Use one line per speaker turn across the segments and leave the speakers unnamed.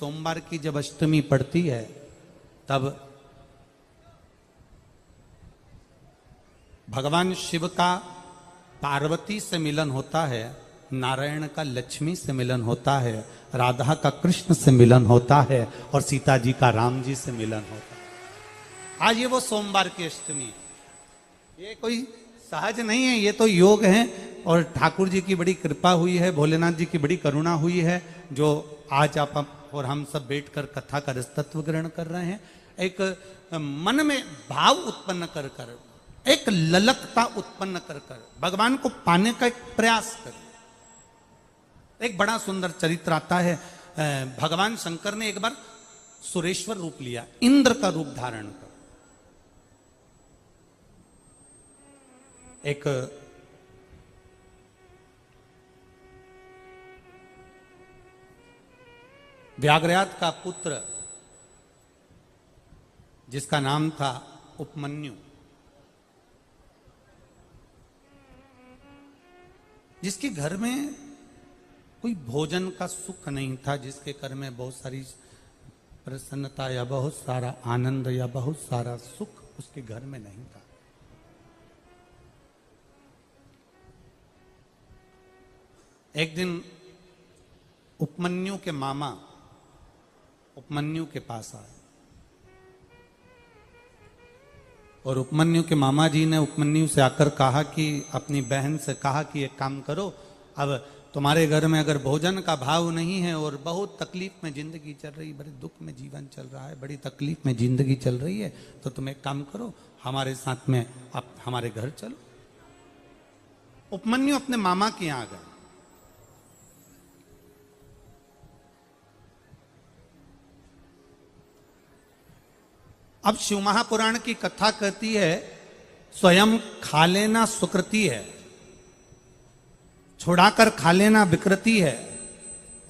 सोमवार की जब अष्टमी पड़ती है तब भगवान शिव का पार्वती से मिलन होता है, नारायण का लक्ष्मी से मिलन होता है, राधा का कृष्ण से मिलन होता है और सीता जी का राम जी से मिलन होता है। आज ये वो सोमवार की अष्टमी है। ये कोई सहज नहीं है, ये तो योग है और ठाकुर जी की बड़ी कृपा हुई है, भोलेनाथ जी की बड़ी करुणा हुई है जो आज आप और हम सब बैठकर कथा का रसतत्व ग्रहण कर रहे हैं। एक मन में भाव उत्पन्न कर कर, एक ललकता उत्पन्न कर कर भगवान को पाने का एक प्रयास कर। एक बड़ा सुंदर चरित्र आता है। भगवान शंकर ने एक बार सुरेश्वर रूप लिया, इंद्र का रूप धारण कर। एक व्याघ्रयात का पुत्र जिसका नाम था उपमन्यु, जिसके घर में कोई भोजन का सुख नहीं था, जिसके घर में बहुत सारी प्रसन्नता या बहुत सारा आनंद या बहुत सारा सुख उसके घर में नहीं था। एक दिन उपमन्यु के मामा उपमन्यु के पास आए और उपमन्यु के मामा जी ने उपमन्यु से आकर कहा कि अपनी बहन से कहा कि एक काम करो, अब तुम्हारे घर में अगर भोजन का भाव नहीं है और बहुत तकलीफ में जिंदगी चल रही, बड़े दुख में जीवन चल रहा है, बड़ी तकलीफ में जिंदगी चल रही है, तो तुम एक काम करो, हमारे साथ में आप हमारे घर चलो। उपमन्यु अपने मामा के यहां गए। अब शिव महापुराण की कथा कहती है, स्वयं खा लेना सुकृति है, छुड़ाकर खा लेना विकृति है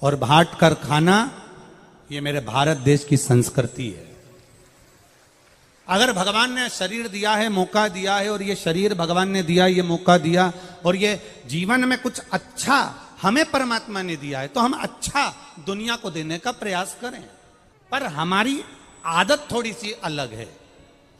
और बांट कर खाना ये मेरे भारत देश की संस्कृति है। अगर भगवान ने शरीर दिया है, मौका दिया है, और ये शरीर भगवान ने दिया, ये मौका दिया, और ये जीवन में कुछ अच्छा हमें परमात्मा ने दिया है, तो हम अच्छा दुनिया को देने का प्रयास करें। पर हमारी आदत थोड़ी सी अलग है।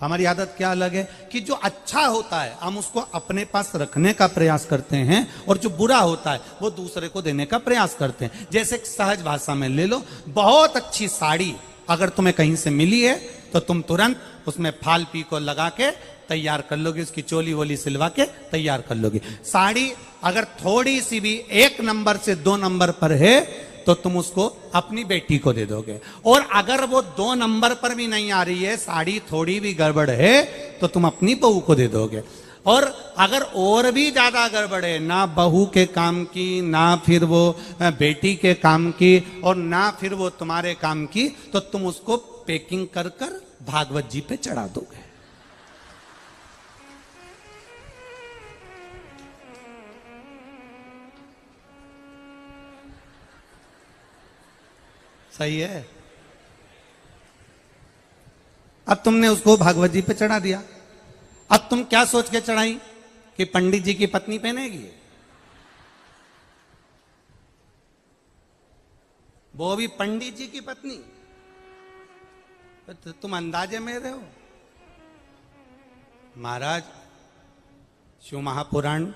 हमारी आदत क्या अलग है कि जो अच्छा होता है हम उसको अपने पास रखने का प्रयास करते हैं और जो बुरा होता है वो दूसरे को देने का प्रयास करते हैं। जैसे सहज भाषा में ले लो, बहुत अच्छी साड़ी अगर तुम्हें कहीं से मिली है तो तुम तुरंत उसमें फाल पी को लगा के तैयार कर लोगे, उसकी चोली वोली सिलवा के तैयार कर लोगे। साड़ी अगर थोड़ी सी भी 1 नंबर से 2 नंबर पर है तो तुम उसको अपनी बेटी को दे दोगे, और अगर वो 2 नंबर पर भी नहीं आ रही है, साड़ी थोड़ी भी गड़बड़ है, तो तुम अपनी बहू को दे दोगे। और अगर और भी ज्यादा गड़बड़ है, ना बहू के काम की, ना फिर वो बेटी के काम की, और ना फिर वो तुम्हारे काम की, तो तुम उसको पैकिंग कर कर भागवत जी पे चढ़ा दोगे। सही है। अब तुमने उसको भागवत जी पे चढ़ा दिया। अब तुम क्या सोच के चढ़ाई कि पंडित जी की पत्नी पहनेगी, वो भी पंडित जी की पत्नी, तो तुम अंदाजे में रहे हो। महाराज, शिव महापुराण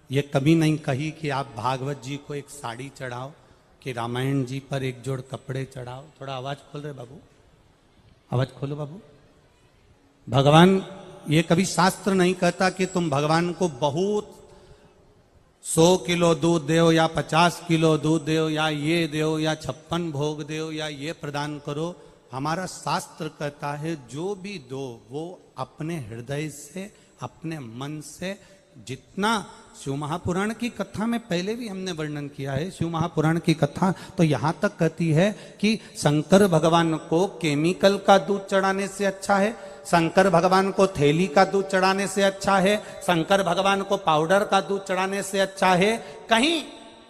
ये कभी नहीं कही कि आप भागवत जी को एक साड़ी चढ़ाओ, कि रामायण जी पर एक जोड़ कपड़े चढ़ाओ। थोड़ा आवाज खोल रहे बाबू, आवाज खोलो बाबू। भगवान ये कभी शास्त्र नहीं कहता कि तुम भगवान को बहुत 100 किलो दूध दो या 50 किलो दूध दो या ये दो या 56 भोग दो या ये प्रदान करो। हमारा शास्त्र कहता है जो भी दो वो अपने हृदय से, अपने मन से, जितना शिव महापुराण की कथा में पहले भी हमने वर्णन किया है। शिव महापुराण की कथा तो यहां तक कहती है कि शंकर भगवान को केमिकल का दूध चढ़ाने से अच्छा है, शंकर भगवान को थैली का दूध चढ़ाने से अच्छा है, शंकर भगवान को पाउडर का दूध चढ़ाने से अच्छा है। कहीं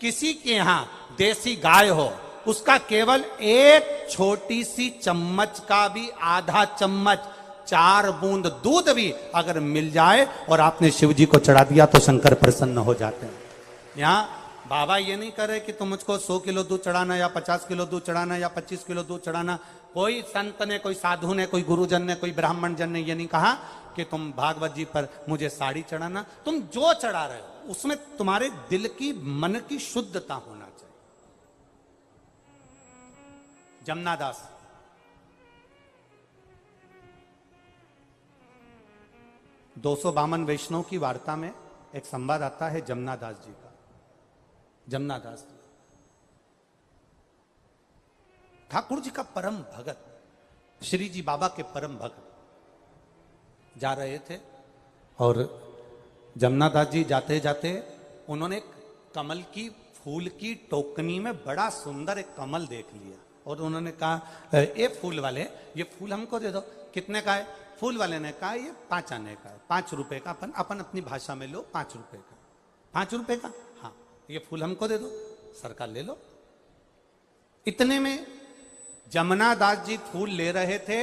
किसी के यहां देसी गाय हो, उसका केवल एक छोटी सी चम्मच का भी आधा चम्मच, 4 बूंद दूध भी अगर मिल जाए और आपने शिव जी को चढ़ा दिया तो शंकर प्रसन्न हो जाते हैं। यहाँ बाबा ये नहीं करे कि तुम मुझको 100 किलो दूध चढ़ाना या 50 किलो दूध चढ़ाना या 25 किलो दूध चढ़ाना। कोई संत ने, कोई साधु ने, कोई गुरुजन ने, कोई ब्राह्मण जन ने ये नहीं कहा कि तुम भागवत जी पर मुझे साड़ी चढ़ाना। तुम जो चढ़ा रहे हो उसमें तुम्हारे दिल की, मन की शुद्धता होना चाहिए। जमुना दास, दो सौ बामन वैष्णव की वार्ता में एक संवाद आता है जमुना दास जी का। जमुना दास ठाकुर जी का परम भगत, श्री जी बाबा के परम भगत जा रहे थे और जमुना दास जी जाते जाते उन्होंने एक कमल की फूल की टोकनी में बड़ा सुंदर एक कमल देख लिया और उन्होंने कहा, ये फूल वाले, ये फूल हमको दे दो। कितने का है? फूल वाले ने कहा, ये 5 आने का है, 5 रुपए का। अपन अपनी भाषा में लो, 5 रुपए का। 5 रुपए का? हाँ, ये फूल हमको दे दो, सरकार ले लो। इतने में जमुना दास जी फूल ले रहे थे।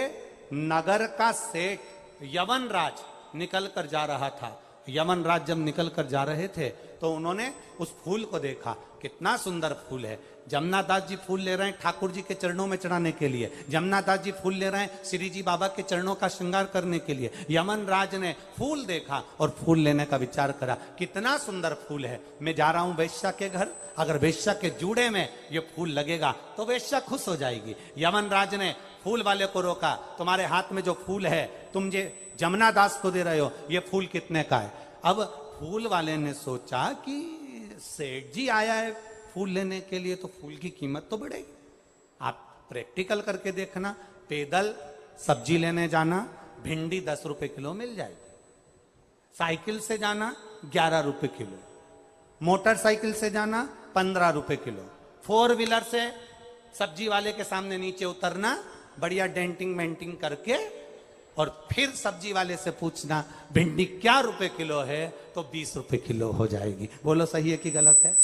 नगर का सेठ यवन राज निकल कर जा रहा था। यमन राज जब निकल कर जा रहे थे तो उन्होंने उस फूल को देखा, कितना सुंदर फूल है। जमुना दास जी फूल ले रहे हैं ठाकुर जी के चरणों में चढ़ाने के लिए। जमुना दास जी फूल ले रहे हैं श्री जी बाबा के चरणों का श्रृंगार करने के लिए। यमन राज ने फूल देखा और फूल लेने का विचार करा, कितना सुंदर फूल है, मैं जा रहा हूं वेश्या के घर, अगर वेश्या के जूड़े में ये फूल लगेगा तो वेश्या खुश हो जाएगी। यमन राज ने फूल वाले को रोका, तुम्हारे हाथ में जो फूल है तुम जे जमुना दास को दे रहे हो, ये फूल कितने का है? अब फूल वाले ने सोचा कि सेठ जी आया है फूल लेने के लिए तो फूल की कीमत तो बढ़ेगी। आप प्रैक्टिकल करके देखना, पैदल सब्जी लेने जाना, भिंडी 10 रुपए किलो मिल जाएगी। साइकिल से जाना 11 रुपए किलो, मोटरसाइकिल से जाना 15 रुपए किलो, 4 व्हीलर से सब्जी वाले के सामने नीचे उतरना, बढ़िया डेंटिंग मेंटिंग करके और फिर सब्जी वाले से पूछना भिंडी क्या रुपए किलो है, तो 20 रुपए किलो हो जाएगी। बोलो सही है कि गलत है?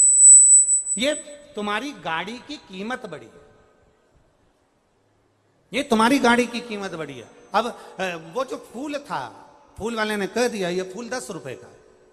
ये तुम्हारी गाड़ी की कीमत बढ़ी है, ये तुम्हारी गाड़ी की कीमत बढ़ी है। अब वो जो फूल था, फूल वाले ने कह दिया ये फूल 10 रुपए का।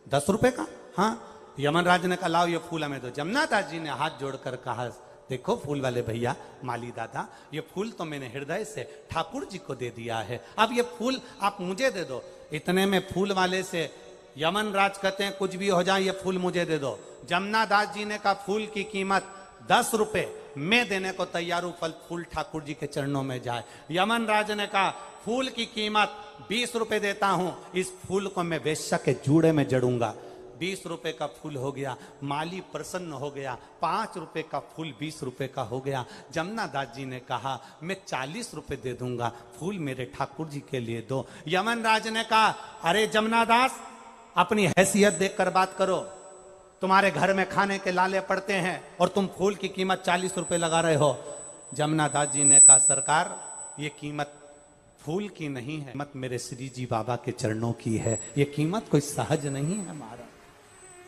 10 रुपए का? हाँ। यमन राज ने कहा लाओ ये फूल हमें दो। जमुना दास जी ने हाथ जोड़कर कहा, देखो फूल वाले भैया, माली दादा, ये फूल तो मैंने हृदय से ठाकुर जी को दे दिया है, अब ये फूल आप मुझे दे दो। इतने में फूल वाले से यमन राज कहते हैं कुछ भी हो जाए ये फूल मुझे दे दो। जमुना दास जी ने कहा फूल की कीमत 10 रुपए, मैं देने को तैयार हूं, फूल ठाकुर जी के चरणों में जाए। यमन राज ने कहा फूल की कीमत 20 रुपए देता हूं, इस फूल को मैं वेश्या के जूड़े में जड़ूंगा। 20 रुपए का फूल हो गया, माली प्रसन्न हो गया। 5 रुपए का फूल 20 रुपए का हो गया। जमुना दास जी ने कहा मैं 40 रुपए दे दूंगा, फूल मेरे ठाकुर जी के लिए दो। यमन राज ने कहा अरे जमुना दास, अपनी हैसियत देखकर बात करो, तुम्हारे घर में खाने के लाले पड़ते हैं और तुम फूल की कीमत 40 रुपए लगा रहे हो। जमुना दास जी ने कहा सरकार, ये कीमत फूल की नहीं है, कीमत मेरे श्री जी बाबा के चरणों की है, ये कीमत कोई सहज नहीं है हमारा।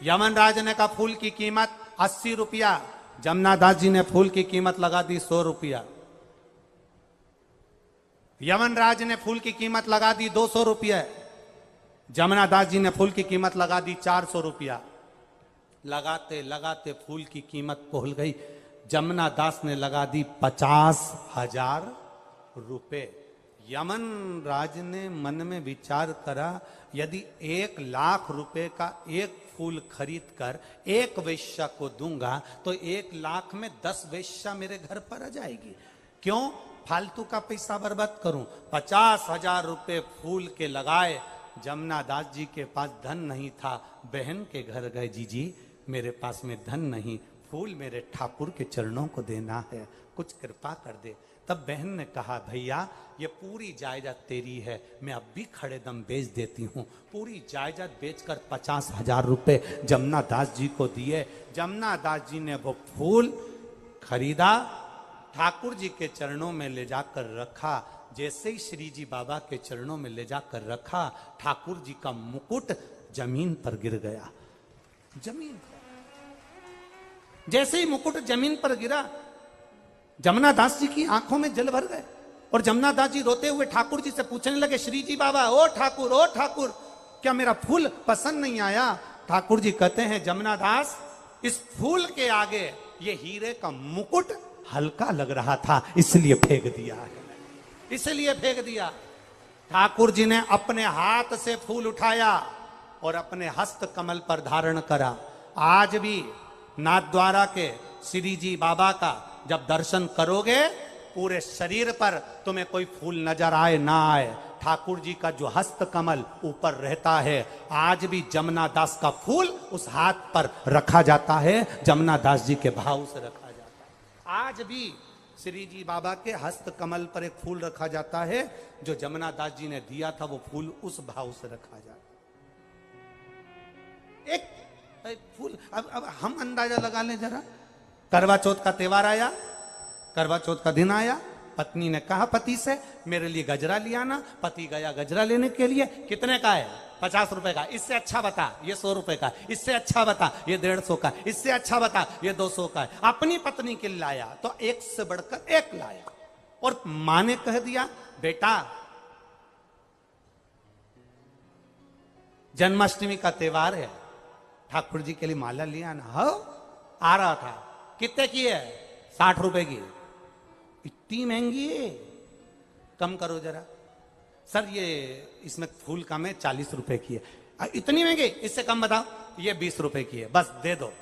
यमन राज ने कहा फूल की कीमत 80 रुपया। जमुना दास जी ने फूल की कीमत लगा दी 100 रुपया। यमन राज ने फूल की कीमत लगा दी 200 रुपया। जमुना दास जी ने फूल की कीमत लगा दी 400 रुपया। लगाते लगाते फूल की कीमत पहुंच गई, जमुना दास ने लगा दी 50,000 रुपए। यमन राज ने मन में विचार करा, यदि 1 लाख रुपए का एक फूल खरीद कर एक वेश्या को दूंगा तो 1 लाख में 10 वेश्या मेरे घर पर आ जाएगी, क्यों फालतू का पैसा बर्बाद करूं। 50,000 रुपए फूल के लगाए। जमुना दास जी के पास धन नहीं था, बहन के घर गए, जी मेरे पास में धन नहीं, फूल मेरे ठाकुर के चरणों को देना है, कुछ कृपा कर दे। तब बहन ने कहा भैया ये पूरी जायदाद तेरी है, मैं अब भी खड़े दम बेच देती हूँ। पूरी जायदाद बेचकर 50,000 रुपए जमुना दास जी को दिए। जमुना दास जी ने वो फूल खरीदा, ठाकुर जी के चरणों में ले जाकर रखा। जैसे ही श्री जी बाबा के चरणों में ले जाकर रखा, ठाकुर जी का मुकुट जमीन पर गिर गया। जमीन पर जैसे ही मुकुट जमीन पर गिरा, जमुना दास जी की आंखों में जल भर गए और जमुना दास जी रोते हुए ठाकुर जी से पूछने लगे, श्री जी बाबा, ओ ठाकुर, क्या मेरा फूल पसंद नहीं आया? ठाकुर जी कहते हैं जमुना दास, इस फूल के आगे ये हीरे का मुकुट हल्का लग रहा था, इसलिए फेंक दिया है, इसलिए फेंक दिया। ठाकुर जी ने अपने हाथ से फूल उठाया और अपने हस्त कमल पर धारण करा। आज भी नाथद्वारा के श्री जी बाबा का जब दर्शन करोगे, पूरे शरीर पर तुम्हें कोई फूल नजर आए ना आए, ठाकुर जी का जो हस्त कमल ऊपर रहता है, आज भी जमुना दास का फूल उस हाथ पर रखा जाता है, जमुना दास जी के भाव से रखा जाता है। आज भी श्री जी बाबा के हस्त कमल पर एक फूल रखा जाता है, जो जमुना दास जी ने दिया था, वो फूल उस भाव से रखा जाता है। एक फूल, अब हम अंदाजा लगा लें जरा, करवा चौथ का त्योहार आया, करवा चौथ का दिन आया, पत्नी ने कहा पति से मेरे लिए गजरा लिया ना, पति गया गजरा लेने के लिए, कितने का है? 50 रुपए का। इससे अच्छा बता, ये 100 रुपए का। इससे अच्छा बता, ये 150 का। इससे अच्छा बता, ये 200 का है। अपनी पत्नी के लिए लाया तो एक से बढ़कर एक लाया, और मां ने कह दिया बेटा जन्माष्टमी का त्योहार है, ठाकुर जी के लिए माला लिया ना। हो आ रहा था, कितने की है? 60 रुपए की। इतनी महंगी है, कम करो जरा। सर ये इसमें फूल कम है, 40 रुपए की है। इतनी महंगी, इससे कम बताओ। ये 20 रुपए की है, बस दे दो।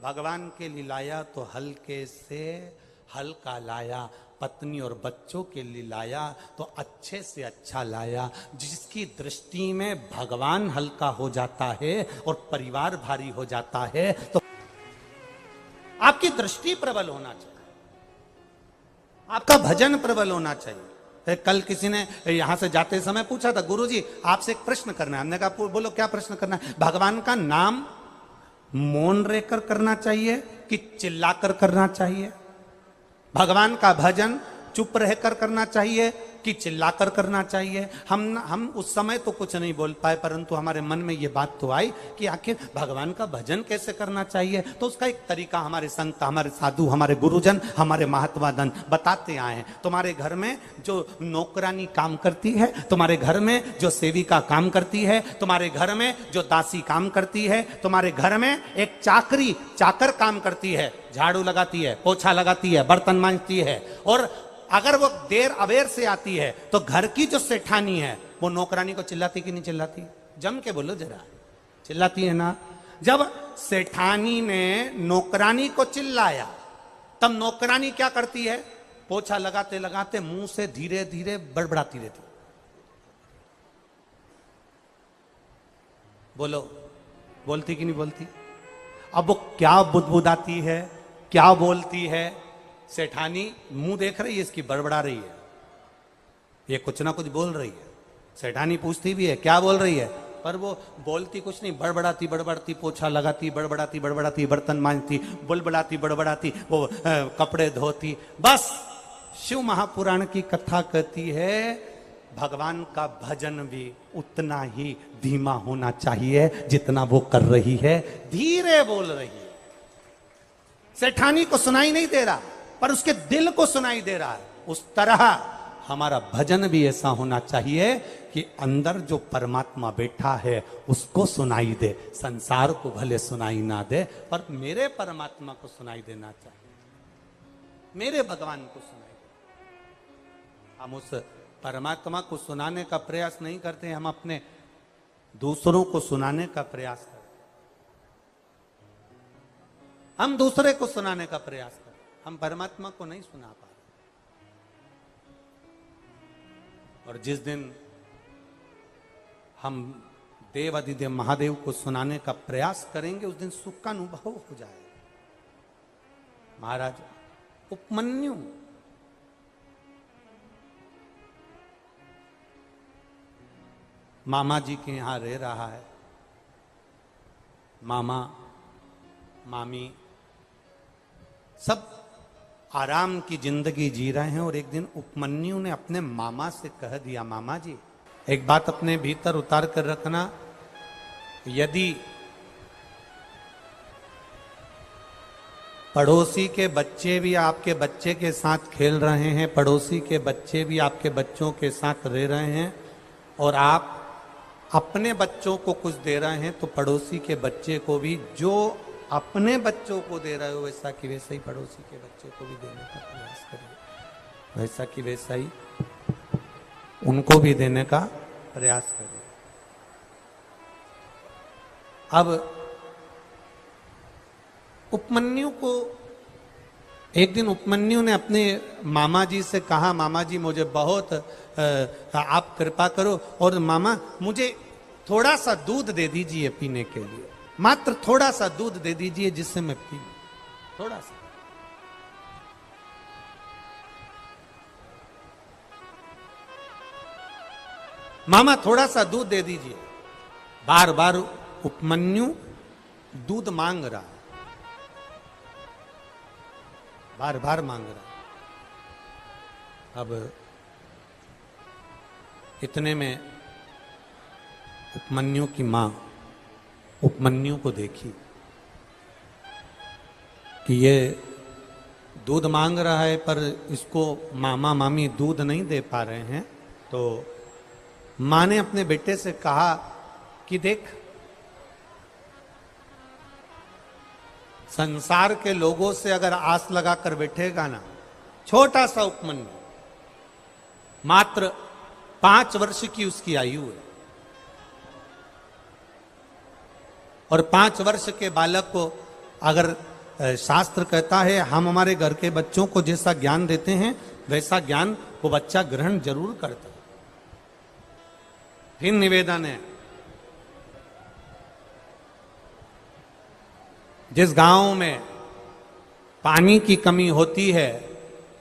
भगवान के लिए लाया तो हल्के से हल्का लाया, पत्नी और बच्चों के लिए लाया तो अच्छे से अच्छा लाया। जिसकी दृष्टि में भगवान हल्का हो जाता है और परिवार भारी हो जाता है, तो आपकी दृष्टि प्रबल होना चाहिए, आपका भजन प्रबल होना चाहिए। कल किसी ने यहां से जाते समय पूछा था, गुरुजी आपसे एक प्रश्न करना है। हमने कहा बोलो क्या प्रश्न करना है? भगवान का नाम मौन रहकर करना चाहिए कि चिल्लाकर करना चाहिए? भगवान का भजन चुप रहकर करना चाहिए कि चिल्लाकर करना चाहिए? हम उस समय तो कुछ नहीं बोल पाए, परंतु हमारे मन में ये बात तो आई कि आखिर भगवान का भजन कैसे करना चाहिए। तो उसका एक तरीका हमारे संत, हमारे साधु, हमारे गुरुजन, हमारे महात्मादन बताते आए हैं। तुम्हारे घर में जो नौकरानी काम करती है, तुम्हारे घर में जो सेविका काम करती है, तुम्हारे घर में जो दासी काम करती है, तुम्हारे घर में एक चाकर काम करती है, झाड़ू लगाती है, पोछा लगाती है, बर्तन मांजती है, और अगर वो देर अवेर से आती है तो घर की जो सेठानी है वो नौकरानी को चिल्लाती कि नहीं चिल्लाती? जम के बोलो जरा, चिल्लाती है ना? जब सेठानी ने नौकरानी को चिल्लाया, तब नौकरानी क्या करती है? पोछा लगाते लगाते मुंह से धीरे धीरे बड़बड़ाती रहती। बोलो, बोलती कि नहीं बोलती? अब वो क्या बुदबुदाती है, क्या बोलती है? सेठानी मुंह देख रही है, इसकी बड़बड़ा रही है, ये कुछ ना कुछ बोल रही है। सेठानी पूछती भी है क्या बोल रही है, पर वो बोलती कुछ नहीं, बड़बड़ाती बड़बड़ाती, पोछा लगाती, बड़बड़ाती बड़बड़ाती, बर्तन मांजती, बुलबुलाती बड़बड़ाती, वो कपड़े धोती। बस शिव महापुराण की कथा कहती है भगवान का भजन भी उतना ही धीमा होना चाहिए जितना वो कर रही है, धीरे बोल रही है। सेठानी को सुनाई नहीं दे रहा, पर उसके दिल को सुनाई दे रहा है। उस तरह हमारा भजन भी ऐसा होना चाहिए कि अंदर जो परमात्मा बैठा है उसको सुनाई दे, संसार को भले सुनाई ना दे, पर मेरे परमात्मा को सुनाई देना चाहिए, मेरे भगवान को सुनाई दे। हम उस परमात्मा को सुनाने का प्रयास नहीं करते, हम अपने दूसरों को सुनाने का प्रयास करते, हम दूसरे को सुनाने का प्रयास करते, हम परमात्मा को नहीं सुना पा रहे। और जिस दिन हम देव अधिदेव महादेव को सुनाने का प्रयास करेंगे, उस दिन सुख का अनुभव हो जाएगा। महाराज उपमन्यु मामा जी के यहां रह रहा है, मामा मामी सब आराम की जिंदगी जी रहे हैं। और एक दिन उपमन्यु ने अपने मामा से कह दिया, मामा जी एक बात अपने भीतर उतार कर रखना, यदि पड़ोसी के बच्चे भी आपके बच्चे के साथ खेल रहे हैं, पड़ोसी के बच्चे भी आपके बच्चों के साथ रह रहे हैं, और आप अपने बच्चों को कुछ दे रहे हैं, तो पड़ोसी के बच्चे को भी जो अपने बच्चों को दे रहे हो वैसा कि वैसा ही पड़ोसी के बच्चे को भी देने का प्रयास करिए, वैसा कि वैसा ही उनको भी देने का प्रयास करिए। अब उपमन्यु को एक दिन उपमन्यु ने अपने मामा जी से कहा, मामा जी मुझे बहुत आप कृपा करो और मामा मुझे थोड़ा सा दूध दे दीजिए पीने के लिए, मात्र थोड़ा सा दूध दे दीजिए जिससे मैं पी लूं, थोड़ा सा। मामा थोड़ा सा दूध दे दीजिए। बार बार उपमन्यु दूध मांग रहा, बार बार मांग रहा। अब इतने में उपमन्यु की मां उपमन्यु को देखी कि ये दूध मांग रहा है पर इसको मामा मामी दूध नहीं दे पा रहे हैं, तो मां ने अपने बेटे से कहा कि देख, संसार के लोगों से अगर आस लगाकर बैठेगा ना, छोटा सा उपमन्यु, मात्र 5 वर्ष की उसकी आयु है, और 5 वर्ष के बालक को अगर शास्त्र कहता है हम हमारे घर के बच्चों को जैसा ज्ञान देते हैं वैसा ज्ञान वो बच्चा ग्रहण जरूर करता है। फिर निवेदन है, जिस गांव में पानी की कमी होती है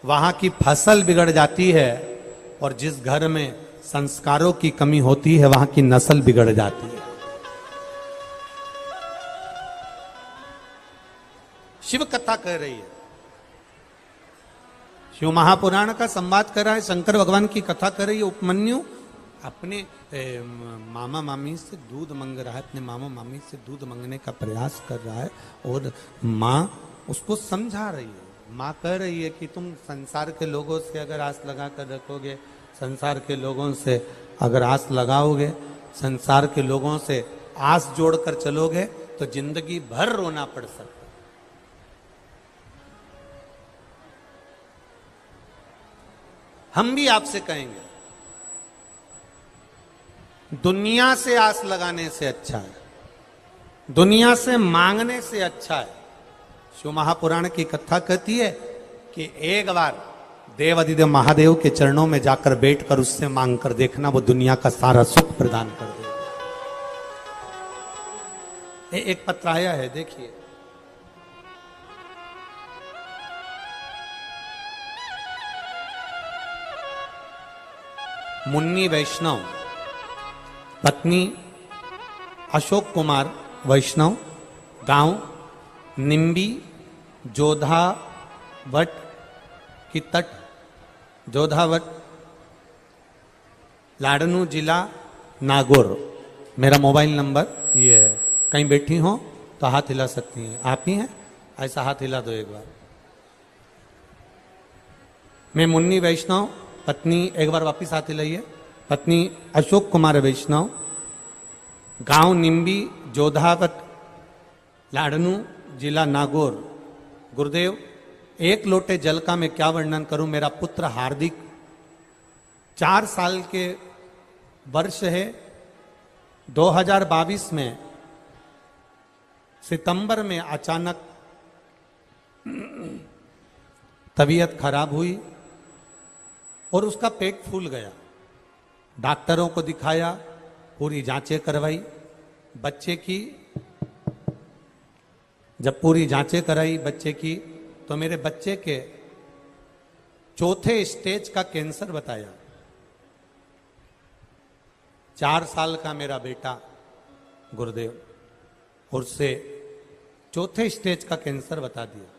वहां की फसल बिगड़ जाती है, और जिस घर में संस्कारों की कमी होती है वहां की नस्ल बिगड़ जाती है। शिव कथा कह रही है, शिव महापुराण का संवाद कर रहा है, शंकर भगवान की कथा कर रही है। उपमन्यु अपने मामा मामी से दूध मांग रहा है, अपने मामा मामी से दूध मांगने का प्रयास कर रहा है, और माँ उसको समझा रही है। माँ कह रही है कि तुम संसार के लोगों से अगर आस लगा कर रखोगे, संसार के लोगों से अगर आस लगाओगे, संसार के लोगों से आस जोड़कर चलोगे तो जिंदगी भर रोना पड़ सकता है। हम भी आपसे कहेंगे, दुनिया से आस लगाने से अच्छा है, दुनिया से मांगने से अच्छा है। शिव महापुराण की कथा कहती है कि एक बार देवाधिदेव महादेव के चरणों में जाकर बैठकर उससे मांग कर देखना, वो दुनिया का सारा सुख प्रदान कर देगा। एक पत्र आया है, देखिए। मुन्नी वैष्णव, पत्नी अशोक कुमार वैष्णव, गांव निम्बी, जोधावट की तट, जोधावट, लाडनू जिला, नागौर। मेरा मोबाइल नंबर ये है, कहीं बैठी हो तो हाथ हिला सकती हैं। आप ही हैं, ऐसा हाथ हिला दो एक बार। मैं मुन्नी वैष्णव, पत्नी, एक बार वापिस हाथ हिलाइए, पत्नी अशोक कुमार वैष्णव, गांव निम्बी, जोधावट, लाडनू जिला, नागौर। गुरुदेव, एक लोटे जल का मैं क्या वर्णन करूं। मेरा पुत्र हार्दिक 4 साल के वर्ष है। 2022 में सितंबर में अचानक तबीयत खराब हुई और उसका पेट फूल गया। डॉक्टरों को दिखाया, पूरी जांचें करवाई बच्चे की। जब पूरी जांचें कराई बच्चे की तो मेरे बच्चे के 4थे स्टेज का कैंसर बताया। 4 साल का मेरा बेटा गुरुदेव, और उससे 4थे स्टेज का कैंसर बता दिया।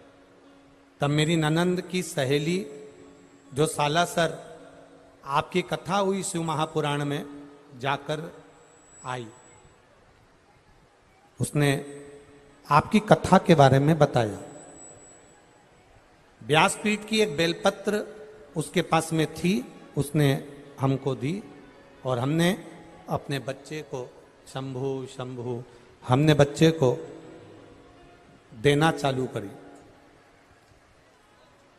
तब मेरी ननंद की सहेली जो सालासर आपकी कथा हुई शिव महापुराण में जाकर आई, उसने आपकी कथा के बारे में बताया। व्यासपीठ की एक बेलपत्र उसके पास में थी, उसने हमको दी और हमने अपने बच्चे को शंभु शंभु, हमने बच्चे को देना चालू करी।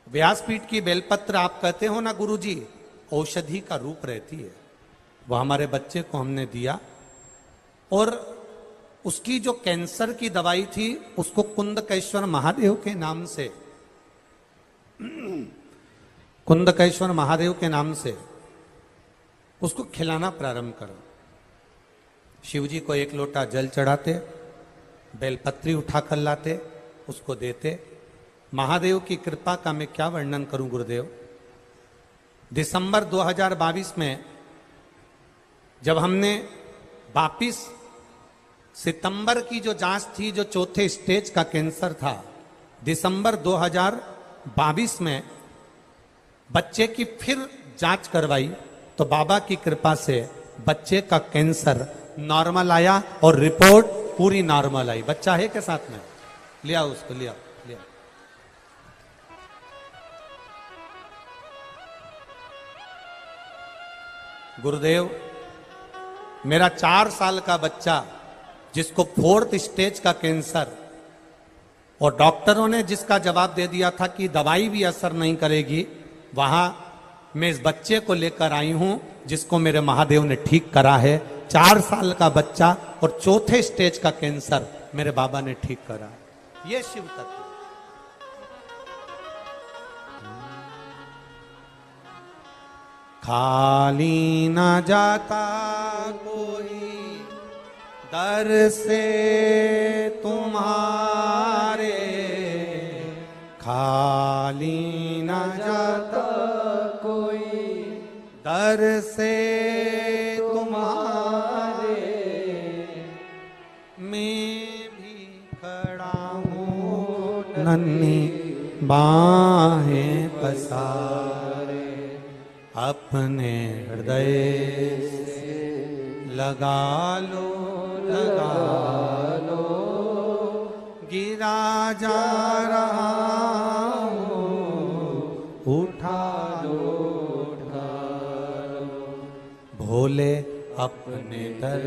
व्यासपीठ की बेलपत्र आप कहते हो ना गुरुजी, औषधि का रूप रहती है। वो हमारे बच्चे को हमने दिया और उसकी जो कैंसर की दवाई थी उसको कुंदकेश्वर महादेव के नाम से, कुंदकेश्वर महादेव के नाम से उसको खिलाना प्रारंभ करो। शिव जी को एक लोटा जल चढ़ाते, बेलपत्री उठाकर लाते, उसको देते। महादेव की कृपा का मैं क्या वर्णन करूं गुरुदेव। दिसंबर 2022 में जब हमने वापिस सितंबर की जो जांच थी, जो चौथे स्टेज का कैंसर था, दिसंबर 2022 में बच्चे की फिर जांच करवाई तो बाबा की कृपा से बच्चे का कैंसर नॉर्मल आया और रिपोर्ट पूरी नॉर्मल आई। बच्चा है के साथ में, लिया उसको, लिया लिया। गुरुदेव, मेरा 4 साल का बच्चा जिसको 4th स्टेज का कैंसर, और डॉक्टरों ने जिसका जवाब दे दिया था कि दवाई भी असर नहीं करेगी, वहां मैं इस बच्चे को लेकर आई हूं जिसको मेरे महादेव ने ठीक करा है। 4 साल का बच्चा और 4थे स्टेज का कैंसर मेरे बाबा ने ठीक करा। ये शिव तत्व। खाली ना जाता कोई दर से तुम्हारे, खाली ना जाता कोई दर से तुम्हारे, मैं भी खड़ा हूँ नन्ही बाहें पसारे, अपने हृदय से लगा लो, लगा लो, गिरा जा रहा हूँ, उठा लो, उठा लो, भोले अपने दर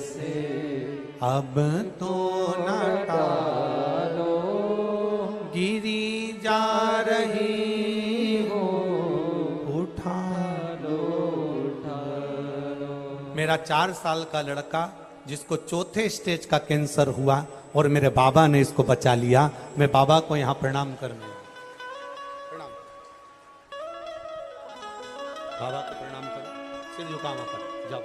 से अब तो न टालो, गिरी जा रही हो, उठा लो, उठा लो। मेरा 4 साल का लड़का जिसको 4थे स्टेज का कैंसर हुआ और मेरे बाबा ने इसको बचा लिया। मैं बाबा को यहां प्रणाम करने, प्रणाम, बाबा को प्रणाम करो, सिर झुकाओ कर जाओ।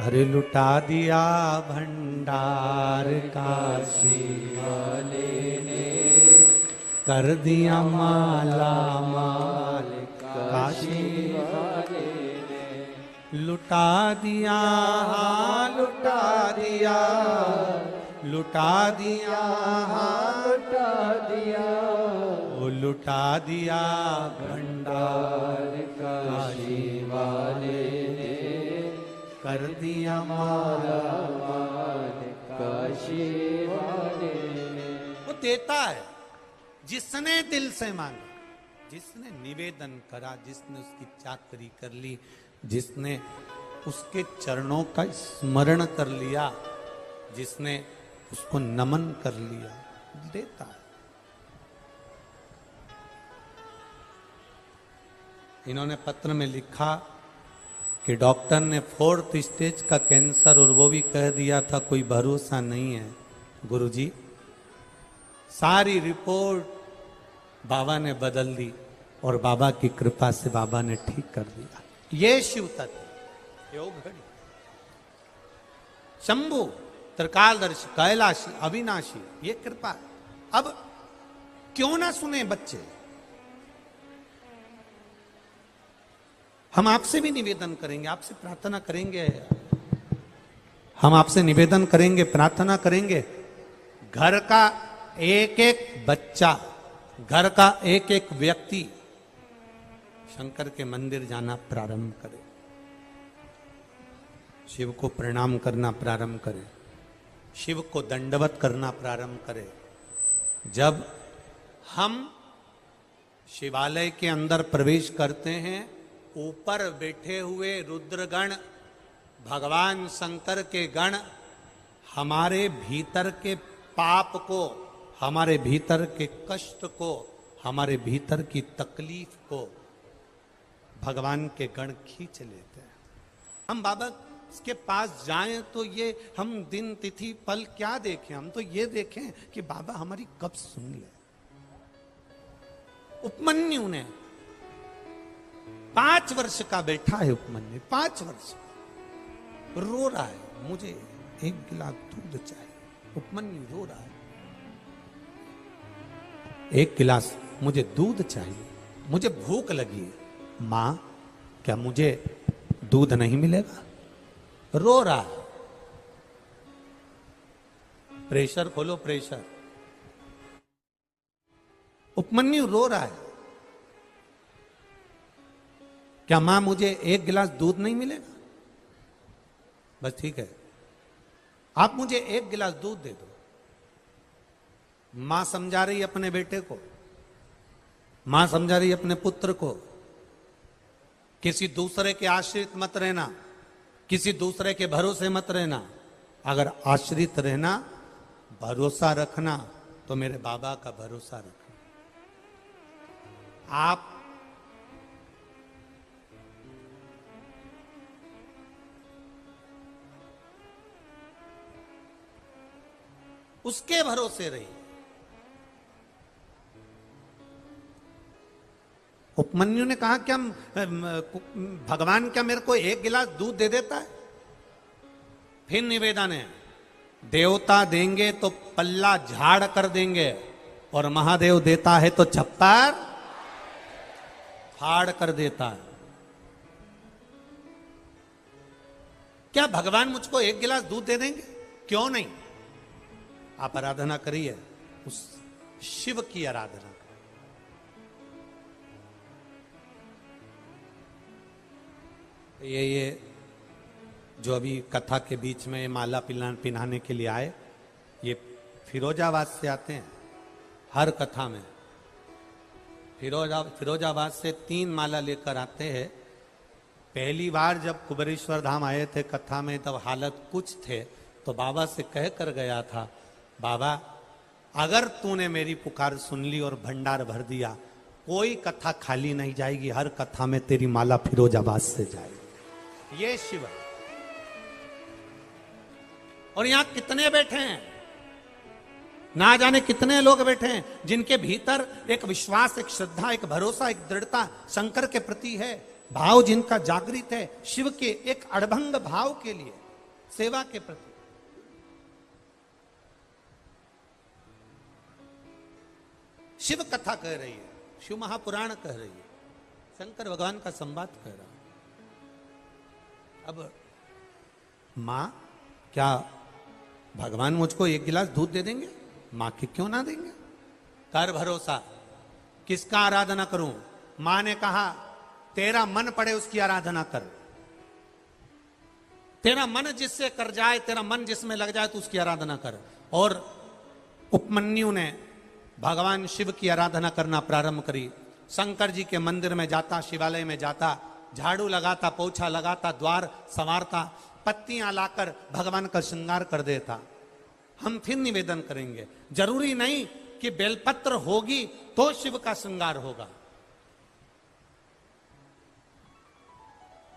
अरे लुटा दिया भंडार काशी वाले ने, कर दिया माला माल काशी वाले ने, लुटा दिया, हाँ लुटा दिया, लुटा दिया, हाँ लुटा दिया, वो लुटा दिया भंडार काशी वाले ने, कर दिया माला माल काशी वाले ने। वो देता है जिसने दिल से मांगा, जिसने निवेदन करा, जिसने उसकी चाकरी कर ली, जिसने उसके चरणों का स्मरण कर लिया, जिसने उसको नमन कर लिया, देता है। इन्होंने पत्र में लिखा कि डॉक्टर ने 4th स्टेज का कैंसर और वो भी कह दिया था कोई भरोसा नहीं है। गुरुजी, सारी रिपोर्ट बाबा ने बदल दी और बाबा की कृपा से बाबा ने ठीक कर दिया। ये शिव तत्व, योग घड़ी, शंभु, त्रिकालदर्शी, कैलाशी, अविनाशी, ये कृपा। अब क्यों ना सुने बच्चे। हम आपसे भी निवेदन करेंगे, आपसे प्रार्थना करेंगे, हम आपसे निवेदन करेंगे, प्रार्थना करेंगे, घर का एक एक बच्चा घर का एक एक व्यक्ति शंकर के मंदिर जाना प्रारंभ करे, शिव को प्रणाम करना प्रारंभ करे, शिव को दंडवत करना प्रारंभ करे। जब हम शिवालय के अंदर प्रवेश करते हैं, ऊपर बैठे हुए रुद्रगण, भगवान शंकर के गण हमारे भीतर के पाप को, हमारे भीतर के कष्ट को, हमारे भीतर की तकलीफ को भगवान के गण खींच लेते हैं। हम बाबा के पास जाएं तो ये हम दिन तिथि पल क्या देखें, हम तो ये देखें कि बाबा हमारी कब सुन ले। उपमन्यु ने 5 वर्ष का बैठा है, उपमन्यु 5 वर्ष रो रहा है, मुझे 1 गिलास दूध चाहिए। उपमन्यु रो रहा है, 1 गिलास मुझे दूध चाहिए, मुझे भूख लगी है। मां, क्या मुझे दूध नहीं मिलेगा? रो रहा है। प्रेशर खोलो, प्रेशर। उपमन्यु रो रहा है, क्या मां मुझे 1 गिलास दूध नहीं मिलेगा? बस ठीक है, आप मुझे 1 गिलास दूध दे दो। मां समझा रही अपने बेटे को, मां समझा रही अपने पुत्र को, किसी दूसरे के आश्रित मत रहना, किसी दूसरे के भरोसे मत रहना। अगर आश्रित रहना, भरोसा रखना, तो मेरे बाबा का भरोसा रखना। आप उसके भरोसे रहिए। उपमन्यु ने कहा, क्या भगवान क्या मेरे को 1 गिलास दूध दे देता है? फिर निवेदन है, देवता देंगे तो पल्ला झाड़ कर देंगे, और महादेव देता है तो छप्पर फाड़ कर देता है। क्या भगवान मुझको 1 गिलास दूध दे देंगे? क्यों नहीं? आप आराधना करिए, उस शिव की आराधना। ये जो अभी कथा के बीच में माला पिन्हाने के लिए आए, ये फिरोजाबाद से आते हैं। हर कथा में फिरोजाबाद से 3 माला लेकर आते हैं। पहली बार जब कुबेरेश्वर धाम आए थे कथा में, तब हालत कुछ थे, तो बाबा से कह कर गया था, बाबा अगर तूने मेरी पुकार सुन ली और भंडार भर दिया, कोई कथा खाली नहीं जाएगी, हर कथा में तेरी माला फिरोजाबाद से जाएगी। ये शिव। और यहां कितने बैठे हैं, ना जाने कितने लोग बैठे हैं, जिनके भीतर एक विश्वास, एक श्रद्धा, एक भरोसा, एक दृढ़ता शंकर के प्रति है, भाव जिनका जागृत है शिव के एक अड़भंग भाव के लिए, सेवा के प्रति। शिव कथा कह रही है, शिव महापुराण कह रही है, शंकर भगवान का संवाद कह रहा है। अब मां, क्या भगवान मुझको 1 गिलास दूध दे देंगे? मां के क्यों ना देंगे? कर भरोसा। किसका आराधना करूं? मां ने कहा, तेरा मन पड़े उसकी आराधना कर। तेरा मन जिससे कर जाए, तेरा मन जिसमें लग जाए, तो उसकी आराधना कर। और उपमन्यु ने भगवान शिव की आराधना करना प्रारंभ करी। शंकर जी के मंदिर में जाता, शिवालय में जाता, झाड़ू लगाता, पोछा लगाता, द्वार संवारता, पत्तियां लाकर भगवान का श्रृंगार कर देता। हम फिर निवेदन करेंगे, जरूरी नहीं कि बेलपत्र होगी तो शिव का श्रृंगार होगा,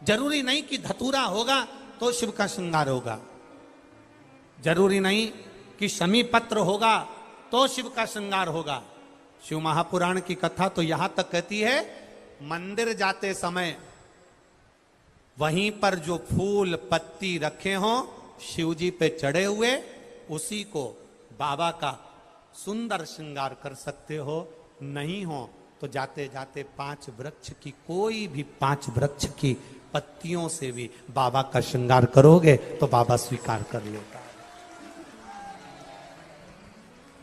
जरूरी नहीं कि धतूरा होगा तो शिव का श्रृंगार होगा, जरूरी नहीं कि शमी पत्र होगा तो शिव का श्रृंगार होगा। शिव महापुराण की कथा तो यहां तक कहती है, मंदिर जाते समय वहीं पर जो फूल पत्ती रखे हों शिव जी पे चढ़े हुए, उसी को बाबा का सुंदर श्रृंगार कर सकते हो। नहीं हो तो जाते जाते 5 वृक्ष की, कोई भी 5 वृक्ष की पत्तियों से भी बाबा का श्रृंगार करोगे तो बाबा स्वीकार कर लेता है।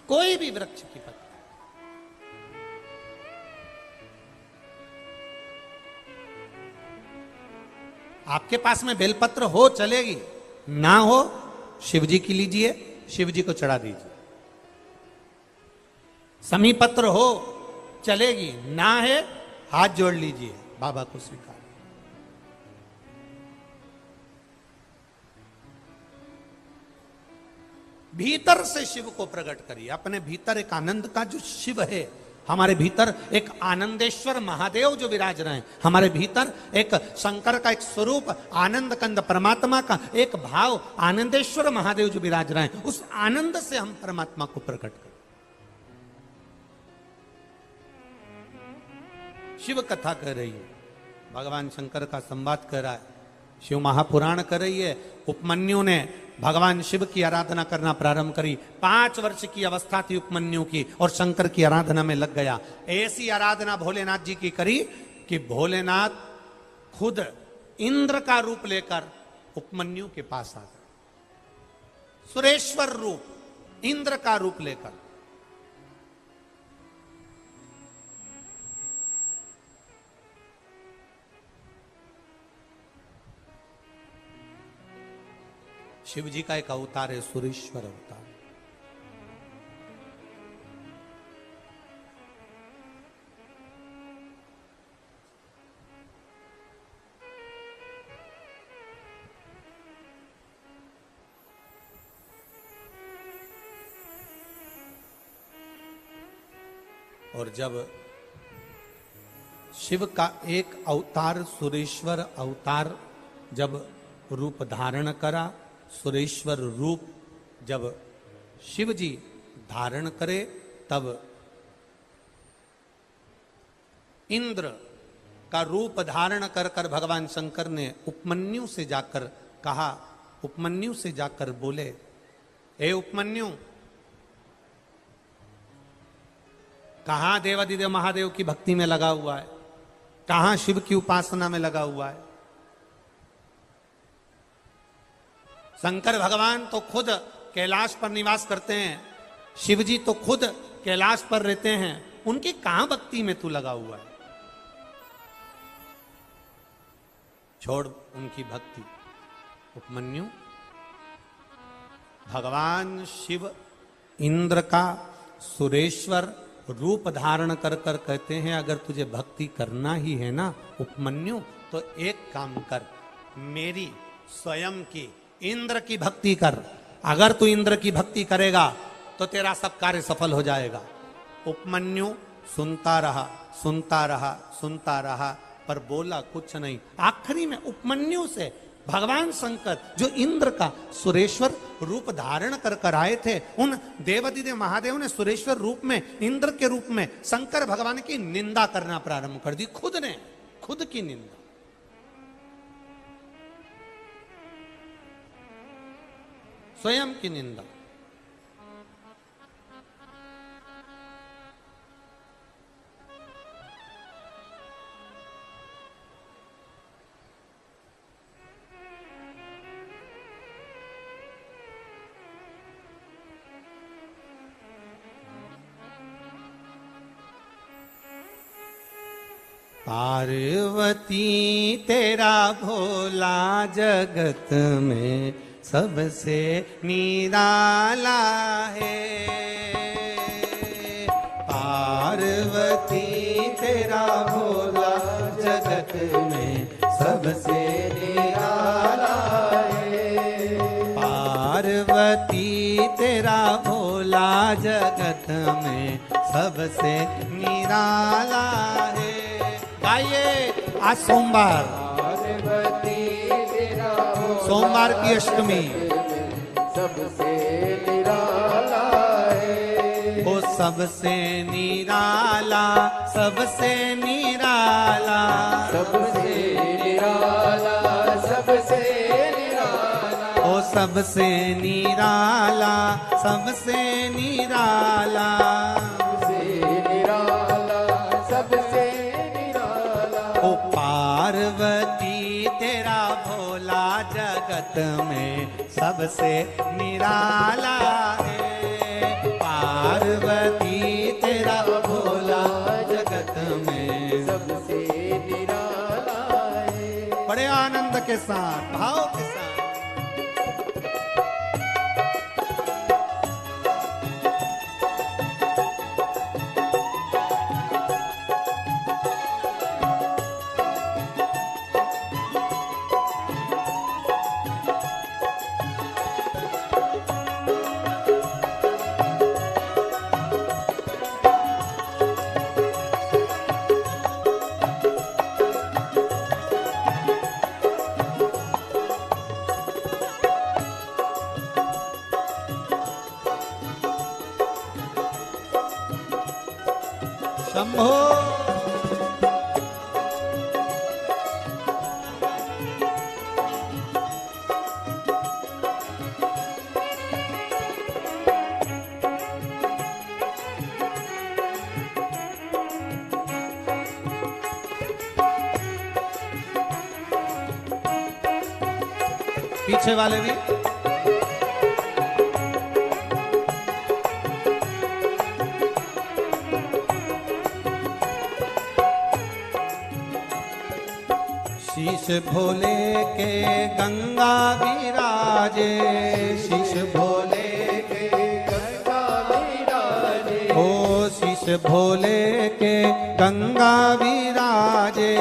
कोई भी वृक्ष की पत्ती, आपके पास में बेलपत्र हो चलेगी, ना हो शिव जी की लीजिए, शिव जी को चढ़ा दीजिए। समी पत्र हो चलेगी, ना है हाथ जोड़ लीजिए, बाबा को स्वीकार। भीतर से शिव को प्रकट करिए। अपने भीतर एक आनंद का जो शिव है, हमारे भीतर एक आनंदेश्वर महादेव जो विराज रहे हैं, हमारे भीतर एक शंकर का एक स्वरूप आनंद कंद परमात्मा का एक भाव आनंदेश्वर महादेव जो विराज रहे हैं, उस आनंद से हम परमात्मा को प्रकट करें। शिव कथा कर रही है, भगवान शंकर का संवाद कर रहा है, शिव महापुराण कर रही है। उपमन्यु ने भगवान शिव की आराधना करना प्रारंभ करी। 5 वर्ष की अवस्था थी उपमन्यु की, और शंकर की आराधना में लग गया। ऐसी आराधना भोलेनाथ जी की करी कि भोलेनाथ खुद इंद्र का रूप लेकर उपमन्यु के पास आ गए। सुरेश्वर रूप, इंद्र का रूप लेकर। शिव जी का एक अवतार है, सुरेश्वर अवतार। और जब शिव का एक अवतार सुरेश्वर अवतार जब रूप धारण करा, सुरेश्वर रूप जब शिव जी धारण करे, तब इंद्र का रूप धारण कर कर भगवान शंकर ने उपमन्यु से जाकर कहा, उपमन्यु से जाकर बोले, हे उपमन्यु, कहां देवादिदेव महादेव की भक्ति में लगा हुआ है, कहां शिव की उपासना में लगा हुआ है। शंकर भगवान तो खुद कैलाश पर निवास करते हैं, शिव जी तो खुद कैलाश पर रहते हैं, उनकी कहां भक्ति में तू लगा हुआ है। छोड़ उनकी भक्ति। उपमन्यु, भगवान शिव इंद्र का सुरेश्वर रूप धारण कर कर कहते हैं, अगर तुझे भक्ति करना ही है ना उपमन्यु, तो एक काम कर, मेरी स्वयं की इंद्र की भक्ति कर। अगर तू इंद्र की भक्ति करेगा तो तेरा सब कार्य सफल हो जाएगा। उपमन्यु सुनता रहा, सुनता रहा, सुनता रहा, पर बोला कुछ नहीं। आखिरी में उपमन्यु से भगवान शंकर जो इंद्र का सुरेश्वर रूप धारण कर कर आए थे, उन देवादिदेव महादेव ने सुरेश्वर रूप में, इंद्र के रूप में शंकर भगवान की निंदा करना प्रारंभ कर दी। खुद ने खुद की निंदा। स्वयं की निंदा। पार्वती तेरा भोला जगत में सबसे निराला है। पार्वती तेरा भोला जगत में सबसे निराला है। पार्वती तेरा भोला जगत में सबसे निराला है। आइए आज सोमवार, सोमवार की अष्टमी,
सबसे निराला है।
वो सबसे निराला, सबसे निराला,
सबसे निराला, सबसे निराला,
वो सबसे निराला, सबसे निराला,
सबसे निराला, सबसे निराला।
ओ पार्वती तेरा भोला जगत में सबसे निराला है। पार्वती तेरा भोला जगत में
सबसे निराला है।
बड़े आनंद के साथ, भाव के साथ। शंभो। पीछे वाले भी। शीश भोले के गंगा विराजे, शीश भोले के
गंगा विराजे,
ओ शीश भोले के गंगा विराजे,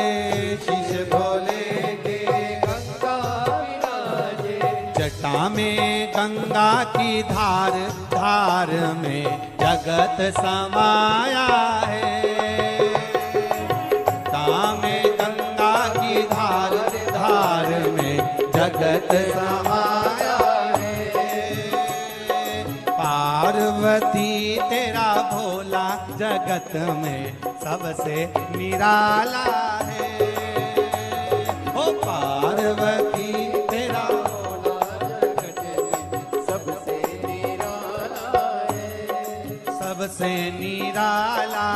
शीश भोले के
गंगा विराजे,
जटा में गंगा की धार, धार में जगत समाया है। जटा में गंगा की धार, धार में जगत समाया है। पार्वती तेरा भोला जगत में सबसे निराला है। ओ पार्वती तेरा
सबसे निराला है,
सबसे निराला,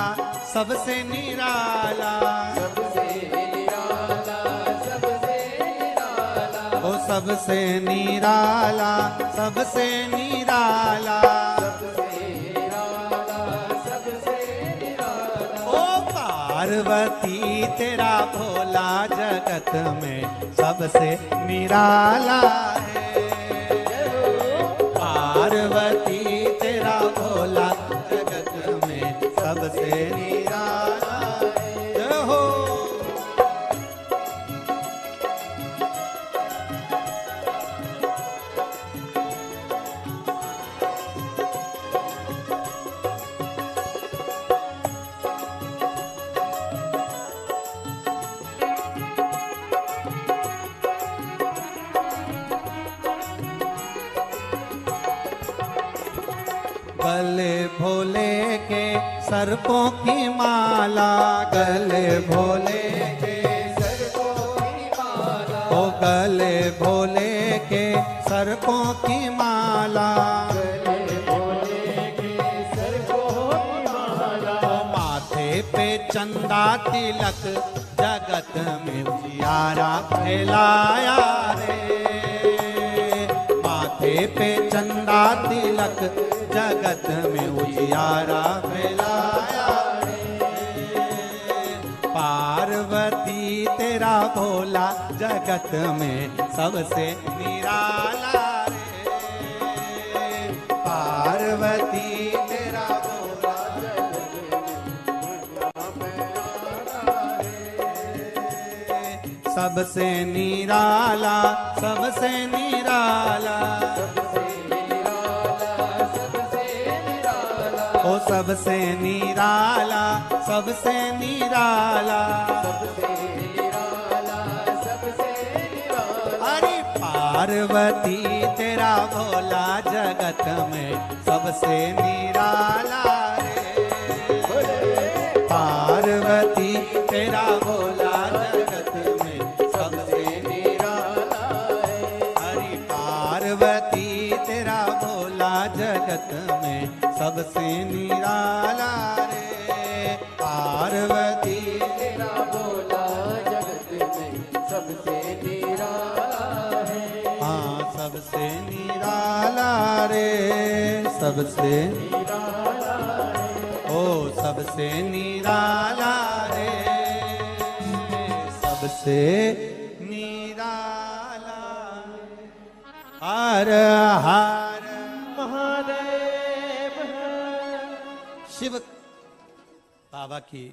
सबसे निराला,
सबसे निराला, सबसे निराला,
ओ सबसे निराला, सबसे निराला,
सबसे निराला, सबसे निराला,
ओ पार्वती तेरा भोला जगत में सबसे निराला है। पार्वती तेरा भोला जगत में सबसे निराला है। जय हो। गले भोले के सर्पों की माला, गले भोले के
सर्पों की माला,
ओ गले भोले के सर्पों की माला,
गले भोले के सर्पों की माला,
ओ माथे पे चंदा तिलक जगत में उजियारा फैलाया रे। माथे पे चंदा तिलक जगत में उजियारा फैलाया रे। पार्वती तेरा भोला जगत में सबसे निराला रे। पार्वती तेरा भोला सबसे निराला, सबसे निराला, ओ सबसे निराला, सबसे निराला, अरे पार्वती तेरा भोला जगत में सबसे निराला रे। पार्वती तेरा भोला जगत में सबसे निराला है। हरि पार्वती तेरा भोला जगत में सबसे निराला रे। पार्वती
तेरा भोला जगत में सबसे निराला है,
हाँ सबसे निराला रे। सबसे
निराला है,
ओ सबसे निराला रे। सबसे निराला। हर हर
महादेव।
शिव बाबा की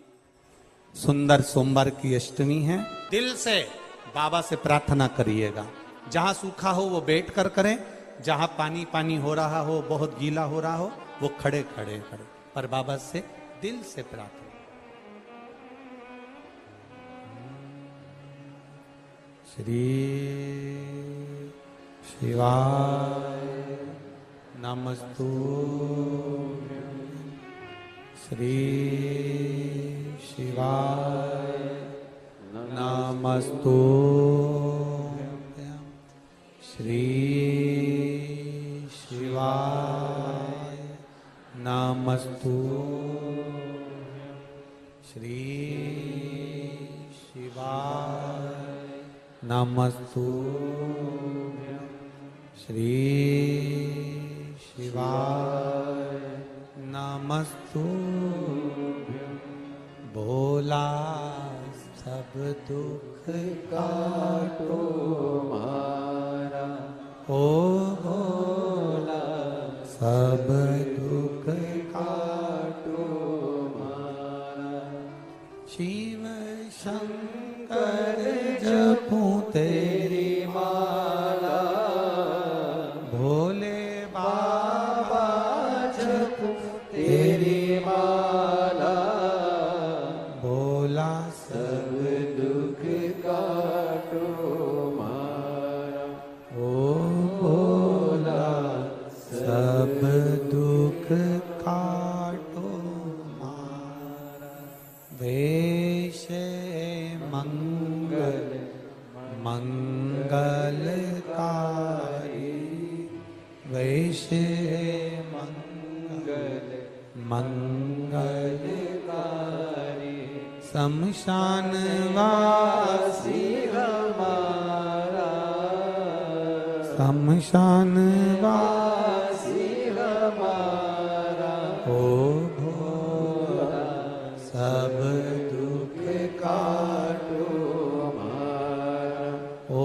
सुंदर सोमवार की अष्टमी है। दिल से बाबा से प्रार्थना करिएगा। जहां सूखा हो वो बैठ कर करें, जहां पानी पानी हो रहा हो, बहुत गीला हो रहा हो, वो खड़े खड़े करें, पर बाबा से दिल से प्रार्थना। श्री शिवाय नमस्तुभ्यं। श्री शिवाय नमस्तुभ्यं। श्री शिवाय नमस्तुभ्यं। श्री शिवाय नमस्तुभ्यं। श्री शिवाय नमस्तुभ्यं। भोला सब दुख काटो
हमारा
ओ भोला सब दुख
काटो हमारा।
शिव शंकर जपूं तेरी
माला
भोले बाबा
जपूं तेरी माला।
भोला
सब दुख काटो हमारा।
ओ भोला सब दुख काटो मारा। वेश मंगल मंगलकारी। वेश मंगल मंगलकारी। शमशान वासी
हमारा
शमशान वासी
हमारा।
ओ भोला सब दुख
काटो हमारा।
ओ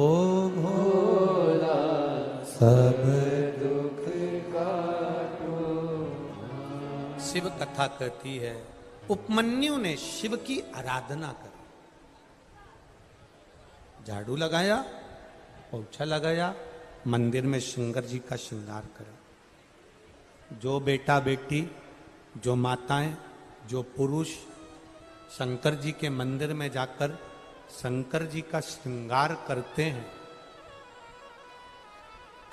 भोला
सब
दुख काटो।
शिव कथा कहती है, उपमन्यु ने शिव की आराधना करी, झाड़ू लगाया, पोछा लगाया, मंदिर में शंकर जी का श्रृंगार करा। जो बेटा बेटी, जो माताएं, जो पुरुष शंकर जी के मंदिर में जाकर शंकर जी का श्रृंगार करते हैं,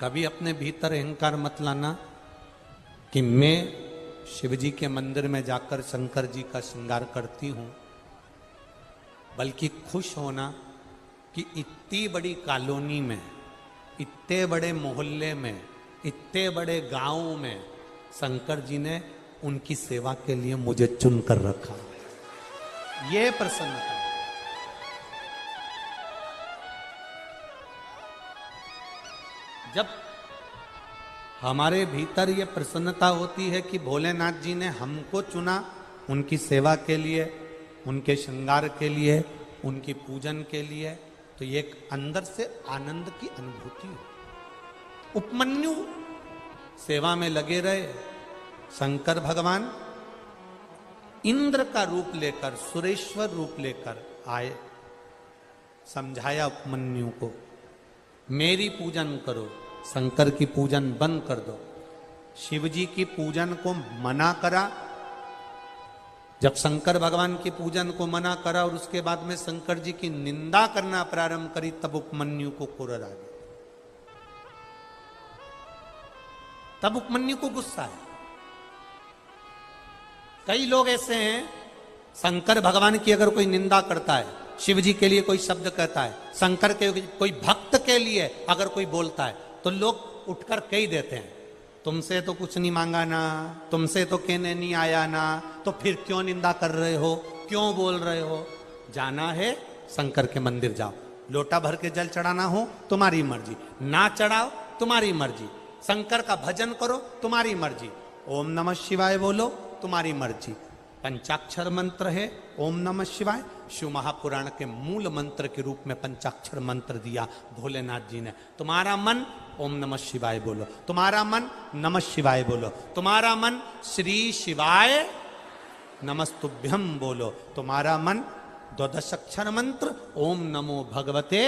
कभी अपने भीतर अहंकार मत लाना कि मैं शिव जी के मंदिर में जाकर शंकर जी का श्रृंगार करती हूं, बल्कि खुश होना कि इतनी बड़ी कॉलोनी में, इतने बड़े मोहल्ले में, इतने बड़े गांव में शंकर जी ने उनकी सेवा के लिए मुझे चुनकर रखा। ये प्रसन्नता। जब हमारे भीतर ये प्रसन्नता होती है कि भोलेनाथ जी ने हमको चुना उनकी सेवा के लिए, उनके श्रृंगार के लिए, उनकी पूजन के लिए, तो ये एक अंदर से आनंद की अनुभूति है। उपमन्यु सेवा में लगे रहे। शंकर भगवान इंद्र का रूप लेकर, सुरेश्वर रूप लेकर आए। समझाया उपमन्यु को, मेरी पूजन करो, शंकर की पूजन बंद कर दो। शिव जी की पूजन को मना करा। जब शंकर भगवान की पूजन को मना करा और उसके बाद में शंकर जी की निंदा करना प्रारंभ करी, तब उपमन्यु को क्रोध आ गया। तब उपमन्यु को गुस्सा है। कई लोग ऐसे हैं, शंकर भगवान की अगर कोई निंदा करता है, शिव जी के लिए कोई शब्द कहता है, शंकर के कोई भक्त के लिए अगर कोई बोलता है, तो लोग उठकर कह देते हैं, तुमसे तो कुछ नहीं मांगा ना, तुमसे तो कहने नहीं आया ना, तो फिर क्यों निंदा कर रहे हो, क्यों बोल रहे हो। जाना है शंकर के मंदिर जाओ, लोटा भर के जल चढ़ाना हो तुम्हारी मर्जी, ना चढ़ाओ तुम्हारी मर्जी, शंकर का भजन करो तुम्हारी मर्जी, ओम नमः शिवाय बोलो तुम्हारी मर्जी। पंचाक्षर मंत्र है ओम नमः शिवाय। शिव महापुराण के मूल मंत्र के रूप में पंचाक्षर मंत्र दिया भोलेनाथ जी ने। तुम्हारा मन ओम नमः शिवाय बोलो, तुम्हारा मन नमः शिवाय बोलो, तुम्हारा मन श्री शिवाय नमस्तुभ्यम बोलो, तुम्हारा मन द्वादश अक्षर मंत्र ओम नमो भगवते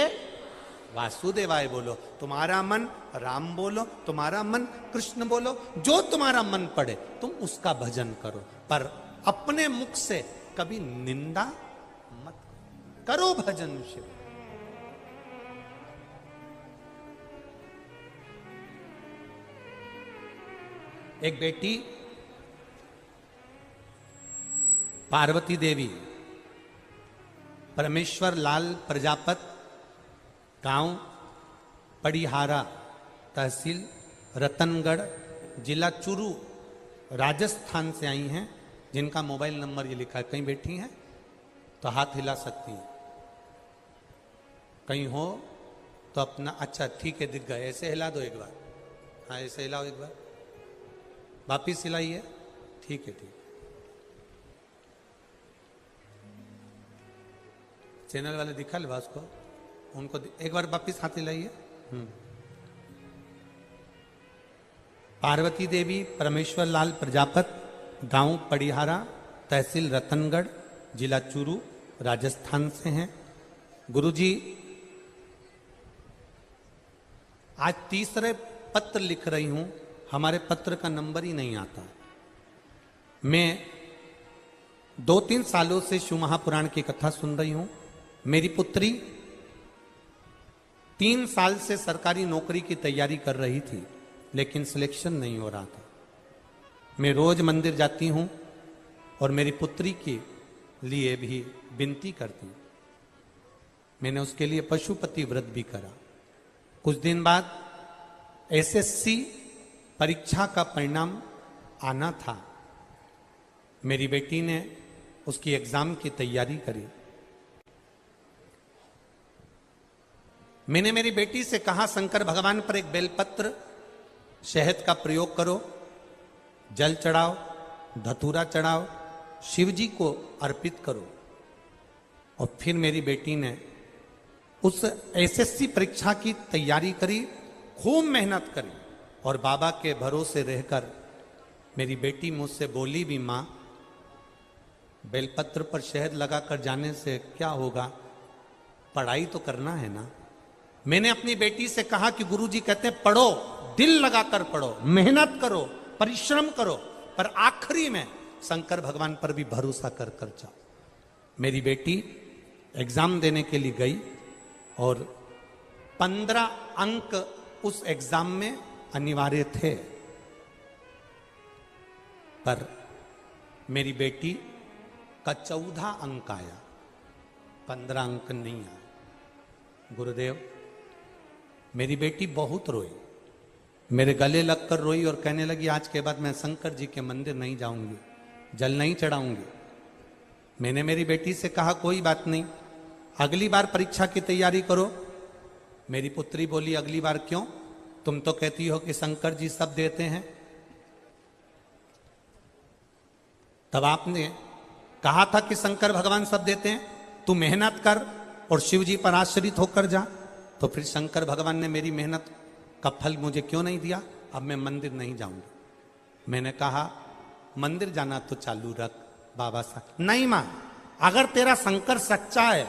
वासुदेवाय बोलो, तुम्हारा मन राम बोलो, तुम्हारा मन कृष्ण बोलो, जो तुम्हारा मन पड़े तुम उसका भजन करो, पर अपने मुख से कभी निंदा मत करो भजन शिव। एक बेटी पार्वती देवी परमेश्वर लाल प्रजापत गांव पड़ीहारा तहसील रतनगढ़ जिला चूरू राजस्थान से आई हैं, जिनका मोबाइल नंबर ये लिखा है। कहीं बैठी हैं तो हाथ हिला सकती हैं, कहीं हो तो अपना, अच्छा ठीक है दिख गए, ऐसे हिला दो एक बार, हाँ ऐसे हिलाओ एक बार, वापिस हिलाइए, ठीक है ठीक। चैनल वाले दिखा ले बास को, उनको एक बार वापिस हाथ हिलाइए। पार्वती देवी परमेश्वर लाल प्रजापत गांव पड़ीहारा तहसील रतनगढ़ जिला चूरू राजस्थान से हैं। गुरुजी आज तीसरे पत्र लिख रही हूं, हमारे पत्र का नंबर ही नहीं आता। मैं 2-3 सालों से शिव महापुराण की कथा सुन रही हूं। मेरी पुत्री 3 साल से सरकारी नौकरी की तैयारी कर रही थी, लेकिन सिलेक्शन नहीं हो रहा था। मैं रोज मंदिर जाती हूं और मेरी पुत्री के लिए भी विनती करती हूं। मैंने उसके लिए पशुपति व्रत भी करा। कुछ दिन बाद एसएससी परीक्षा का परिणाम आना था। मेरी बेटी ने उसकी एग्जाम की तैयारी करी। मैंने मेरी बेटी से कहा, शंकर भगवान पर एक बेलपत्र शहद का प्रयोग करो, जल चढ़ाओ, धतूरा चढ़ाओ, शिव जी को अर्पित करो। और फिर मेरी बेटी ने उस एसएससी परीक्षा की तैयारी करी, खूब मेहनत करी, और बाबा के भरोसे रहकर मेरी बेटी मुझसे बोली भी, माँ बेलपत्र पर शहद लगाकर जाने से क्या होगा, पढ़ाई तो करना है ना। मैंने अपनी बेटी से कहा कि गुरुजी कहते हैं पढ़ो, दिल लगाकर पढ़ो, मेहनत करो, परिश्रम करो, पर आखिरी में शंकर भगवान पर भी भरोसा कर कर जाओ। मेरी बेटी एग्जाम देने के लिए गई और 15 अंक उस एग्जाम में अनिवार्य थे, पर मेरी बेटी का 14 अंक आया, 15 अंक नहीं आया। गुरुदेव, मेरी बेटी बहुत रोई, मेरे गले लगकर रोई और कहने लगी, आज के बाद मैं शंकर जी के मंदिर नहीं जाऊंगी, जल नहीं चढ़ाऊंगी। मैंने मेरी बेटी से कहा, कोई बात नहीं, अगली बार परीक्षा की तैयारी करो। मेरी पुत्री बोली, अगली बार क्यों? तुम तो कहती हो कि शंकर जी सब देते हैं। तब आपने कहा था कि शंकर भगवान सब देते हैं, तू मेहनत कर और शिव जी पर आश्रित होकर जा। तो फिर शंकर भगवान ने मेरी मेहनत का फल मुझे क्यों नहीं दिया? अब मैं मंदिर नहीं जाऊंगी। मैंने कहा, मंदिर जाना तो चालू रख बाबा साहब। नहीं मां, अगर तेरा शंकर सच्चा है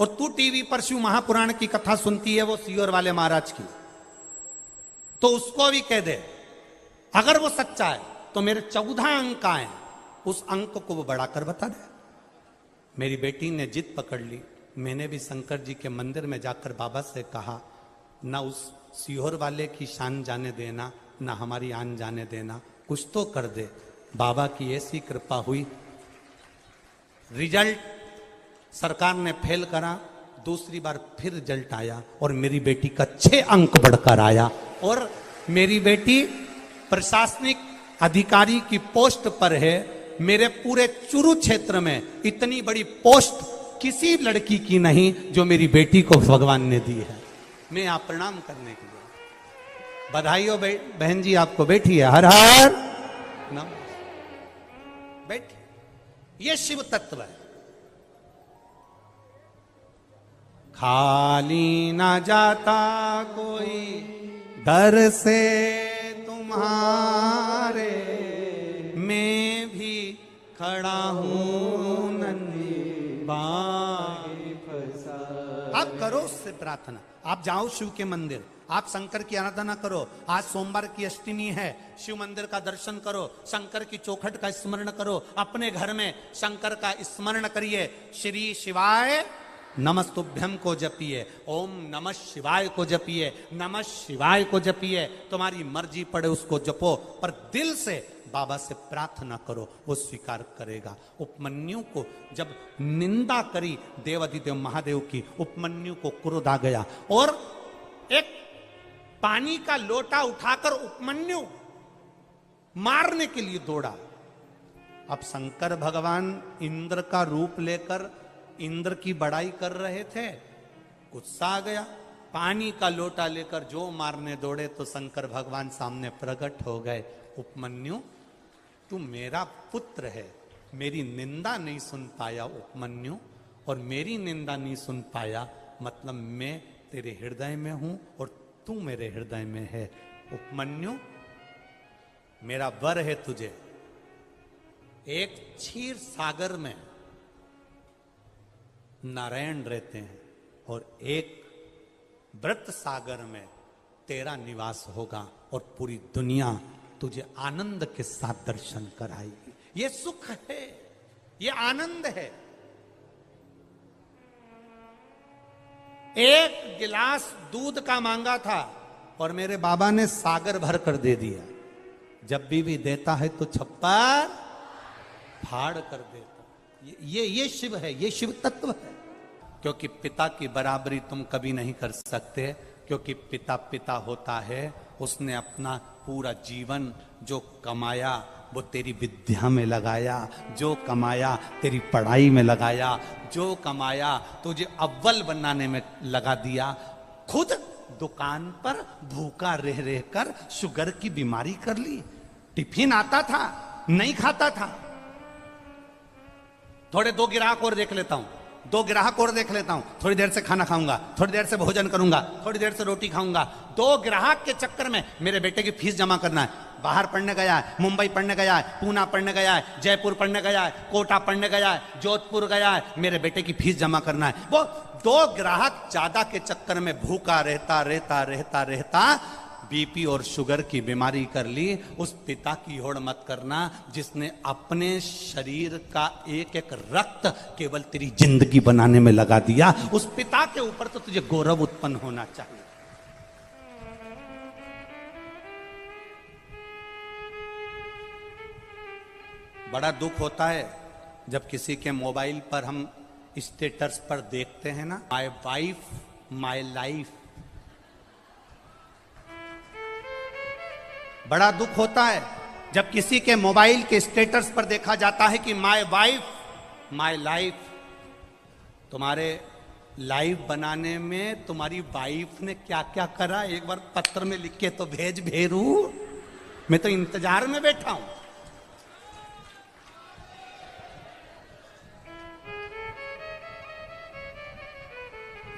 और तू टीवी पर शिव महापुराण की कथा सुनती है, वो सीहोर वाले महाराज की, तो उसको भी कह दे, अगर वो सच्चा है तो मेरे 14 अंक आए, उस अंक को वो बढ़ाकर बता दे। मेरी बेटी ने जिद पकड़ ली। मैंने भी शंकर जी के मंदिर में जाकर बाबा से कहा, ना उस सीहोर वाले की शान जाने देना, ना हमारी आन जाने देना, कुछ तो कर दे। बाबा की ऐसी कृपा हुई, रिजल्ट सरकार ने फेल करा, दूसरी बार फिर रिजल्ट आया और मेरी बेटी का 6 अंक बढ़कर आया। और मेरी बेटी प्रशासनिक अधिकारी की पोस्ट पर है। मेरे पूरे चूरू क्षेत्र में इतनी बड़ी पोस्ट किसी लड़की की नहीं जो मेरी बेटी को भगवान ने दी है। मैं आप प्रणाम करने के लिए, बधाई हो बहन जी आपको। बैठिए, हर हर नमः। बैठिए। ये शिव तत्व है। खाली ना जाता कोई दर से तुम्हारे, मैं भी खड़ा हूं नन्ही बाही
फसा।
आप करो उससे प्रार्थना। आप जाओ शिव के मंदिर, आप शंकर की आराधना करो। आज सोमवार की अष्टमी है, शिव मंदिर का दर्शन करो, शंकर की चौखट का स्मरण करो, अपने घर में शंकर का स्मरण करिए। श्री शिवाय नमस्तुभ्यम को जपिए, ओम नमः शिवाय को जपिए, नमः शिवाय को जपिए। तुम्हारी मर्जी पड़े उसको जपो, पर दिल से बाबा से प्रार्थना करो, वो स्वीकार करेगा। उपमन्यु को जब निंदा करी देवाधिदेव महादेव की, उपमन्यु को क्रोध आ गया और एक पानी का लोटा उठाकर उपमन्यु मारने के लिए दौड़ा। अब शंकर भगवान इंद्र का रूप लेकर इंद्र की बड़ाई कर रहे थे, गुस्सा आ गया, पानी का लोटा लेकर जो मारने दौड़े तो शंकर भगवान सामने प्रकट हो गए। उपमन्यु, तू मेरा पुत्र है, मेरी निंदा नहीं सुन पाया उपमन्यु, और मेरी निंदा नहीं सुन पाया मतलब मैं तेरे हृदय में हूं और तू मेरे हृदय में है। उपमन्यु, मेरा वर है तुझे, एक क्षीर सागर में नारायण रहते हैं और एक व्रत सागर में तेरा निवास होगा और पूरी दुनिया तुझे आनंद के साथ दर्शन कराएगी। ये सुख है, ये आनंद है। एक गिलास दूध का मांगा था और मेरे बाबा ने सागर भर कर दे दिया। जब भी देता है तो छप्पर फाड़ कर देता। ये शिव है, ये शिव तत्व है। क्योंकि पिता की बराबरी तुम कभी नहीं कर सकते, क्योंकि पिता पिता होता है। उसने अपना पूरा जीवन जो कमाया वो तेरी विद्या में लगाया, जो कमाया तेरी पढ़ाई में लगाया, जो कमाया तुझे अव्वल बनाने में लगा दिया। खुद दुकान पर भूखा रह रहकर शुगर की बीमारी कर ली। टिफिन आता था, नहीं खाता था। थोड़े दो ग्राहक और देख लेता हूं, दो ग्राहक और देख लेता हूं, थोड़ी देर से खाना खाऊंगा, थोड़ी देर से भोजन करूंगा, थोड़ी देर से रोटी खाऊंगा। दो ग्राहक के चक्कर में मेरे बेटे की फीस जमा करना है। बाहर पढ़ने गया है, मुंबई पढ़ने गया है, पूना पढ़ने गया है, जयपुर पढ़ने गया है, कोटा पढ़ने गया है, जोधपुर गया है, मेरे बेटे की फीस जमा करना है। वो दो ग्राहक ज्यादा के चक्कर में भूखा रहता रहता रहता रहता बीपी और शुगर की बीमारी कर ली। उस पिता की होड़ मत करना जिसने अपने शरीर का एक एक रक्त केवल तेरी जिंदगी बनाने में लगा दिया। उस पिता के ऊपर तो तुझे गौरव उत्पन्न होना चाहिए। बड़ा दुख होता है जब किसी के मोबाइल पर हम स्टेटस पर देखते हैं ना, माय वाइफ माय लाइफ। बड़ा दुख होता है जब किसी के मोबाइल के स्टेटस पर देखा जाता है कि माय वाइफ माय लाइफ। तुम्हारे लाइफ बनाने में तुम्हारी वाइफ ने क्या क्या करा, एक बार पत्र में लिख के तो भेज भेरू। मैं तो इंतजार में बैठा हूं।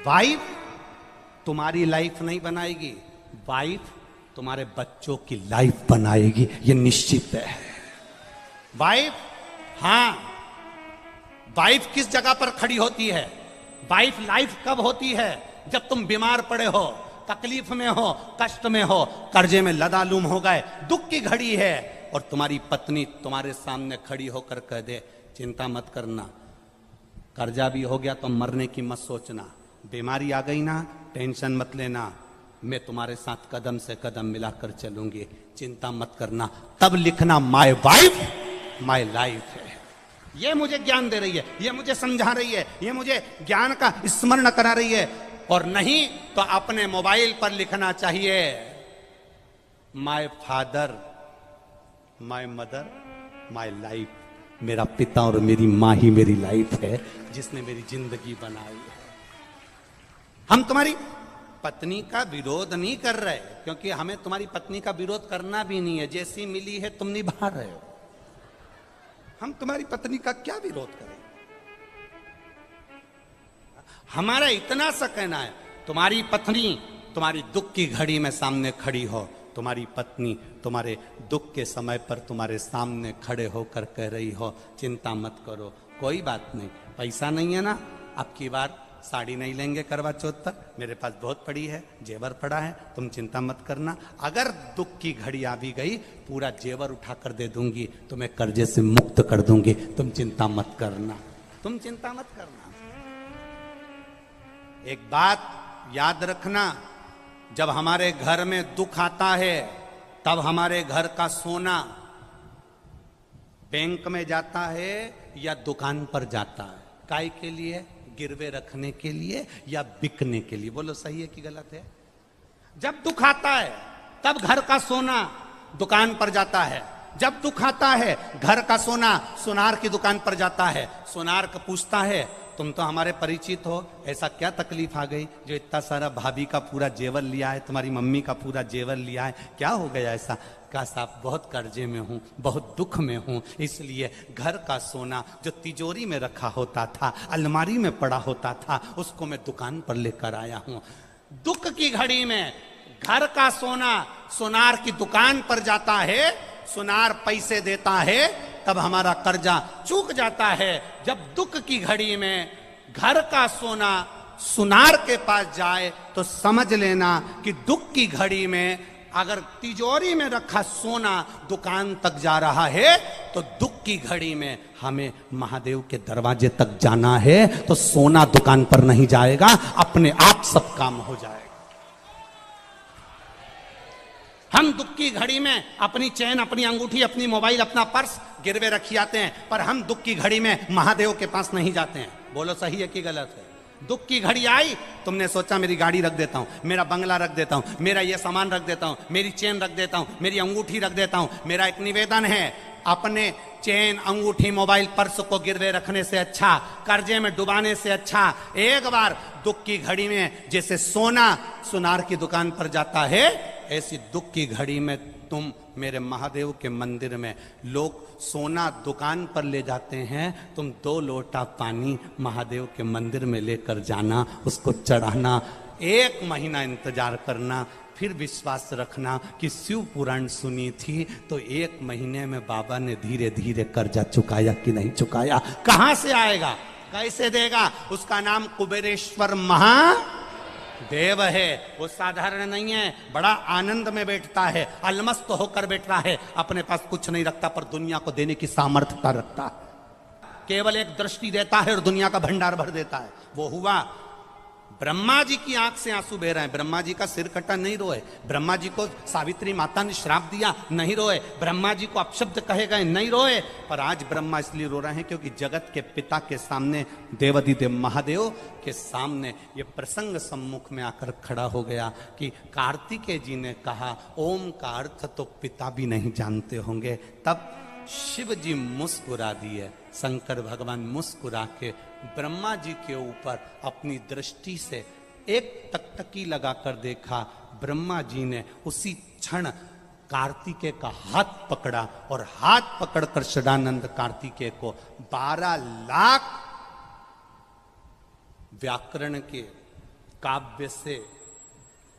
वाइफ तुम्हारी लाइफ नहीं बनाएगी, वाइफ तुम्हारे बच्चों की लाइफ बनाएगी, ये निश्चित है। वाइफ, हां, वाइफ किस जगह पर खड़ी होती है? वाइफ लाइफ कब होती है? जब तुम बीमार पड़े हो, तकलीफ में हो, कष्ट में हो, कर्जे में लदालूम हो गए, दुख की घड़ी है और तुम्हारी पत्नी तुम्हारे सामने खड़ी होकर कह दे चिंता मत करना, कर्जा भी हो गया तो मरने की मत सोचना, बीमारी आ गई ना टेंशन मत लेना, मैं तुम्हारे साथ कदम से कदम मिलाकर चलूंगी, चिंता मत करना। तब लिखना माय वाइफ माय लाइफ है। ये मुझे ज्ञान दे रही है, ये मुझे समझा रही है, ये मुझे ज्ञान का स्मरण करा रही है। और नहीं तो अपने मोबाइल पर लिखना चाहिए my father my mother my life. मेरा पिता और मेरी माँ ही मेरी लाइफ है, जिसने मेरी जिंदगी बनाई है। हम तुम्हारी पत्नी का विरोध नहीं कर रहे, क्योंकि हमें तुम्हारी पत्नी का विरोध करना भी नहीं है। जैसी मिली है तुम निभा रहे हो। हम तुम्हारी पत्नी का क्या विरोध करें? हमारा इतना सा कहना है, तुम्हारी पत्नी तुम्हारी दुख की घड़ी में सामने खड़ी हो, तुम्हारी पत्नी तुम्हारे दुख के समय पर तुम्हारे सामने खड़े होकर कह रही हो चिंता मत करो, कोई बात नहीं, पैसा नहीं है ना, अब की बार साड़ी नहीं लेंगे करवा चौथ पर, मेरे पास बहुत पड़ी है, जेवर पड़ा है, तुम चिंता मत करना। अगर दुख की घड़ी आ भी गई, पूरा जेवर उठा कर दे दूंगी, तुम्हें कर्जे से मुक्त कर दूंगी, तुम चिंता मत करना, तुम चिंता मत करना। एक बात याद रखना, जब हमारे घर में दुख आता है तब हमारे घर का सोना बैंक में जाता है या दुकान पर जाता है, काय के लिए? गिरवे रखने के लिए या बिकने के लिए? बोलो सही है कि गलत है? जब दुख आता है तब घर का सोना दुकान पर जाता है, जब दुख आता है घर का सोना सुनार की दुकान पर जाता है, सुनार का पूछता है तुम तो हमारे परिचित हो, ऐसा क्या तकलीफ आ गई जो इतना सारा भाभी का पूरा जेवर लिया है, तुम्हारी मम्मी का पूरा जेवर लिया है, क्या हो गया ऐसा? कहा साहब बहुत कर्जे में हूं, बहुत दुख में हूं, इसलिए घर का सोना जो तिजोरी में रखा होता था, अलमारी में पड़ा होता था, उसको मैं दुकान पर लेकर आया हूं। दुख की घड़ी में घर का सोना सुनार की दुकान पर जाता है, सुनार पैसे देता है, तब हमारा कर्जा चूक जाता है। जब दुख की घड़ी में घर का सोना सुनार के पास जाए तो समझ लेना कि दुख की घड़ी में अगर तिजोरी में रखा सोना दुकान तक जा रहा है तो दुख की घड़ी में हमें महादेव के दरवाजे तक जाना है, तो सोना दुकान पर नहीं जाएगा, अपने आप सब काम हो जाएगा। हम दुख की घड़ी में अपनी चैन, अपनी अंगूठी, अपनी मोबाइल, अपना पर्स गिरवे रखी आते हैं, पर हम दुख की घड़ी में महादेव के पास नहीं जाते हैं। बोलो सही है कि गलत है? दुख की घड़ी आई, तुमने सोचा मेरी गाड़ी रख देता हूं, मेरा बंगला रख देता हूं, मेरा ये सामान रख देता हूं, मेरी चेन रख देता हूं, मेरी अंगूठी रख देता हूं। मेरा एक निवेदन है, अपने चेन, अंगूठी, मोबाइल, पर्स को गिरवे रखने से अच्छा, कर्जे में डुबाने से अच्छा, एक बार दुख की घड़ी में जैसे सोना सुनार की दुकान पर जाता है, ऐसी दुख की घड़ी में तुम मेरे महादेव के मंदिर में, लोग सोना दुकान पर ले जाते हैं, तुम 2 लोटा पानी महादेव के मंदिर में लेकर जाना, उसको चढ़ाना, 1 महीना इंतजार करना, फिर विश्वास रखना कि शिव पुराण सुनी थी तो 1 महीने में बाबा ने धीरे धीरे कर्जा चुकाया कि नहीं चुकाया। कहां से आएगा, कैसे देगा? उसका नाम कुबेरेश्वर महादेव है। वो साधारण नहीं है, बड़ा आनंद में बैठता है, अलमस्त होकर बैठता है, अपने पास कुछ नहीं रखता पर दुनिया को देने की सामर्थ्यता रखता है। केवल एक दृष्टि देता है और दुनिया का भंडार भर देता है। वो हुआ ब्रह्मा जी की आंख से आंसू बह रहे हैं, ब्रह्मा जी का सिर कटा नहीं रोए, ब्रह्मा जी को सावित्री माता ने श्राप दिया नहीं रोए, ब्रह्मा जी को अपशब्द कहे गए नहीं रोए, पर आज ब्रह्मा इसलिए रो रहे हैं क्योंकि जगत के पिता के सामने, देवाधिदेव महादेव के सामने ये प्रसंग सम्मुख में आकर खड़ा हो गया कि कार्तिकेय जी ने कहा ओम का अर्थ तो पिता भी नहीं जानते होंगे। तब शिव जी मुस्कुरा दिए, शंकर भगवान मुस्कुरा के ब्रह्मा जी के ऊपर अपनी दृष्टि से एक टकटकी लगाकर देखा। ब्रह्मा जी ने उसी क्षण कार्तिकेय का हाथ पकड़ा और हाथ पकड़कर षडानंद कार्तिकेय को 12 लाख व्याकरण के काव्य से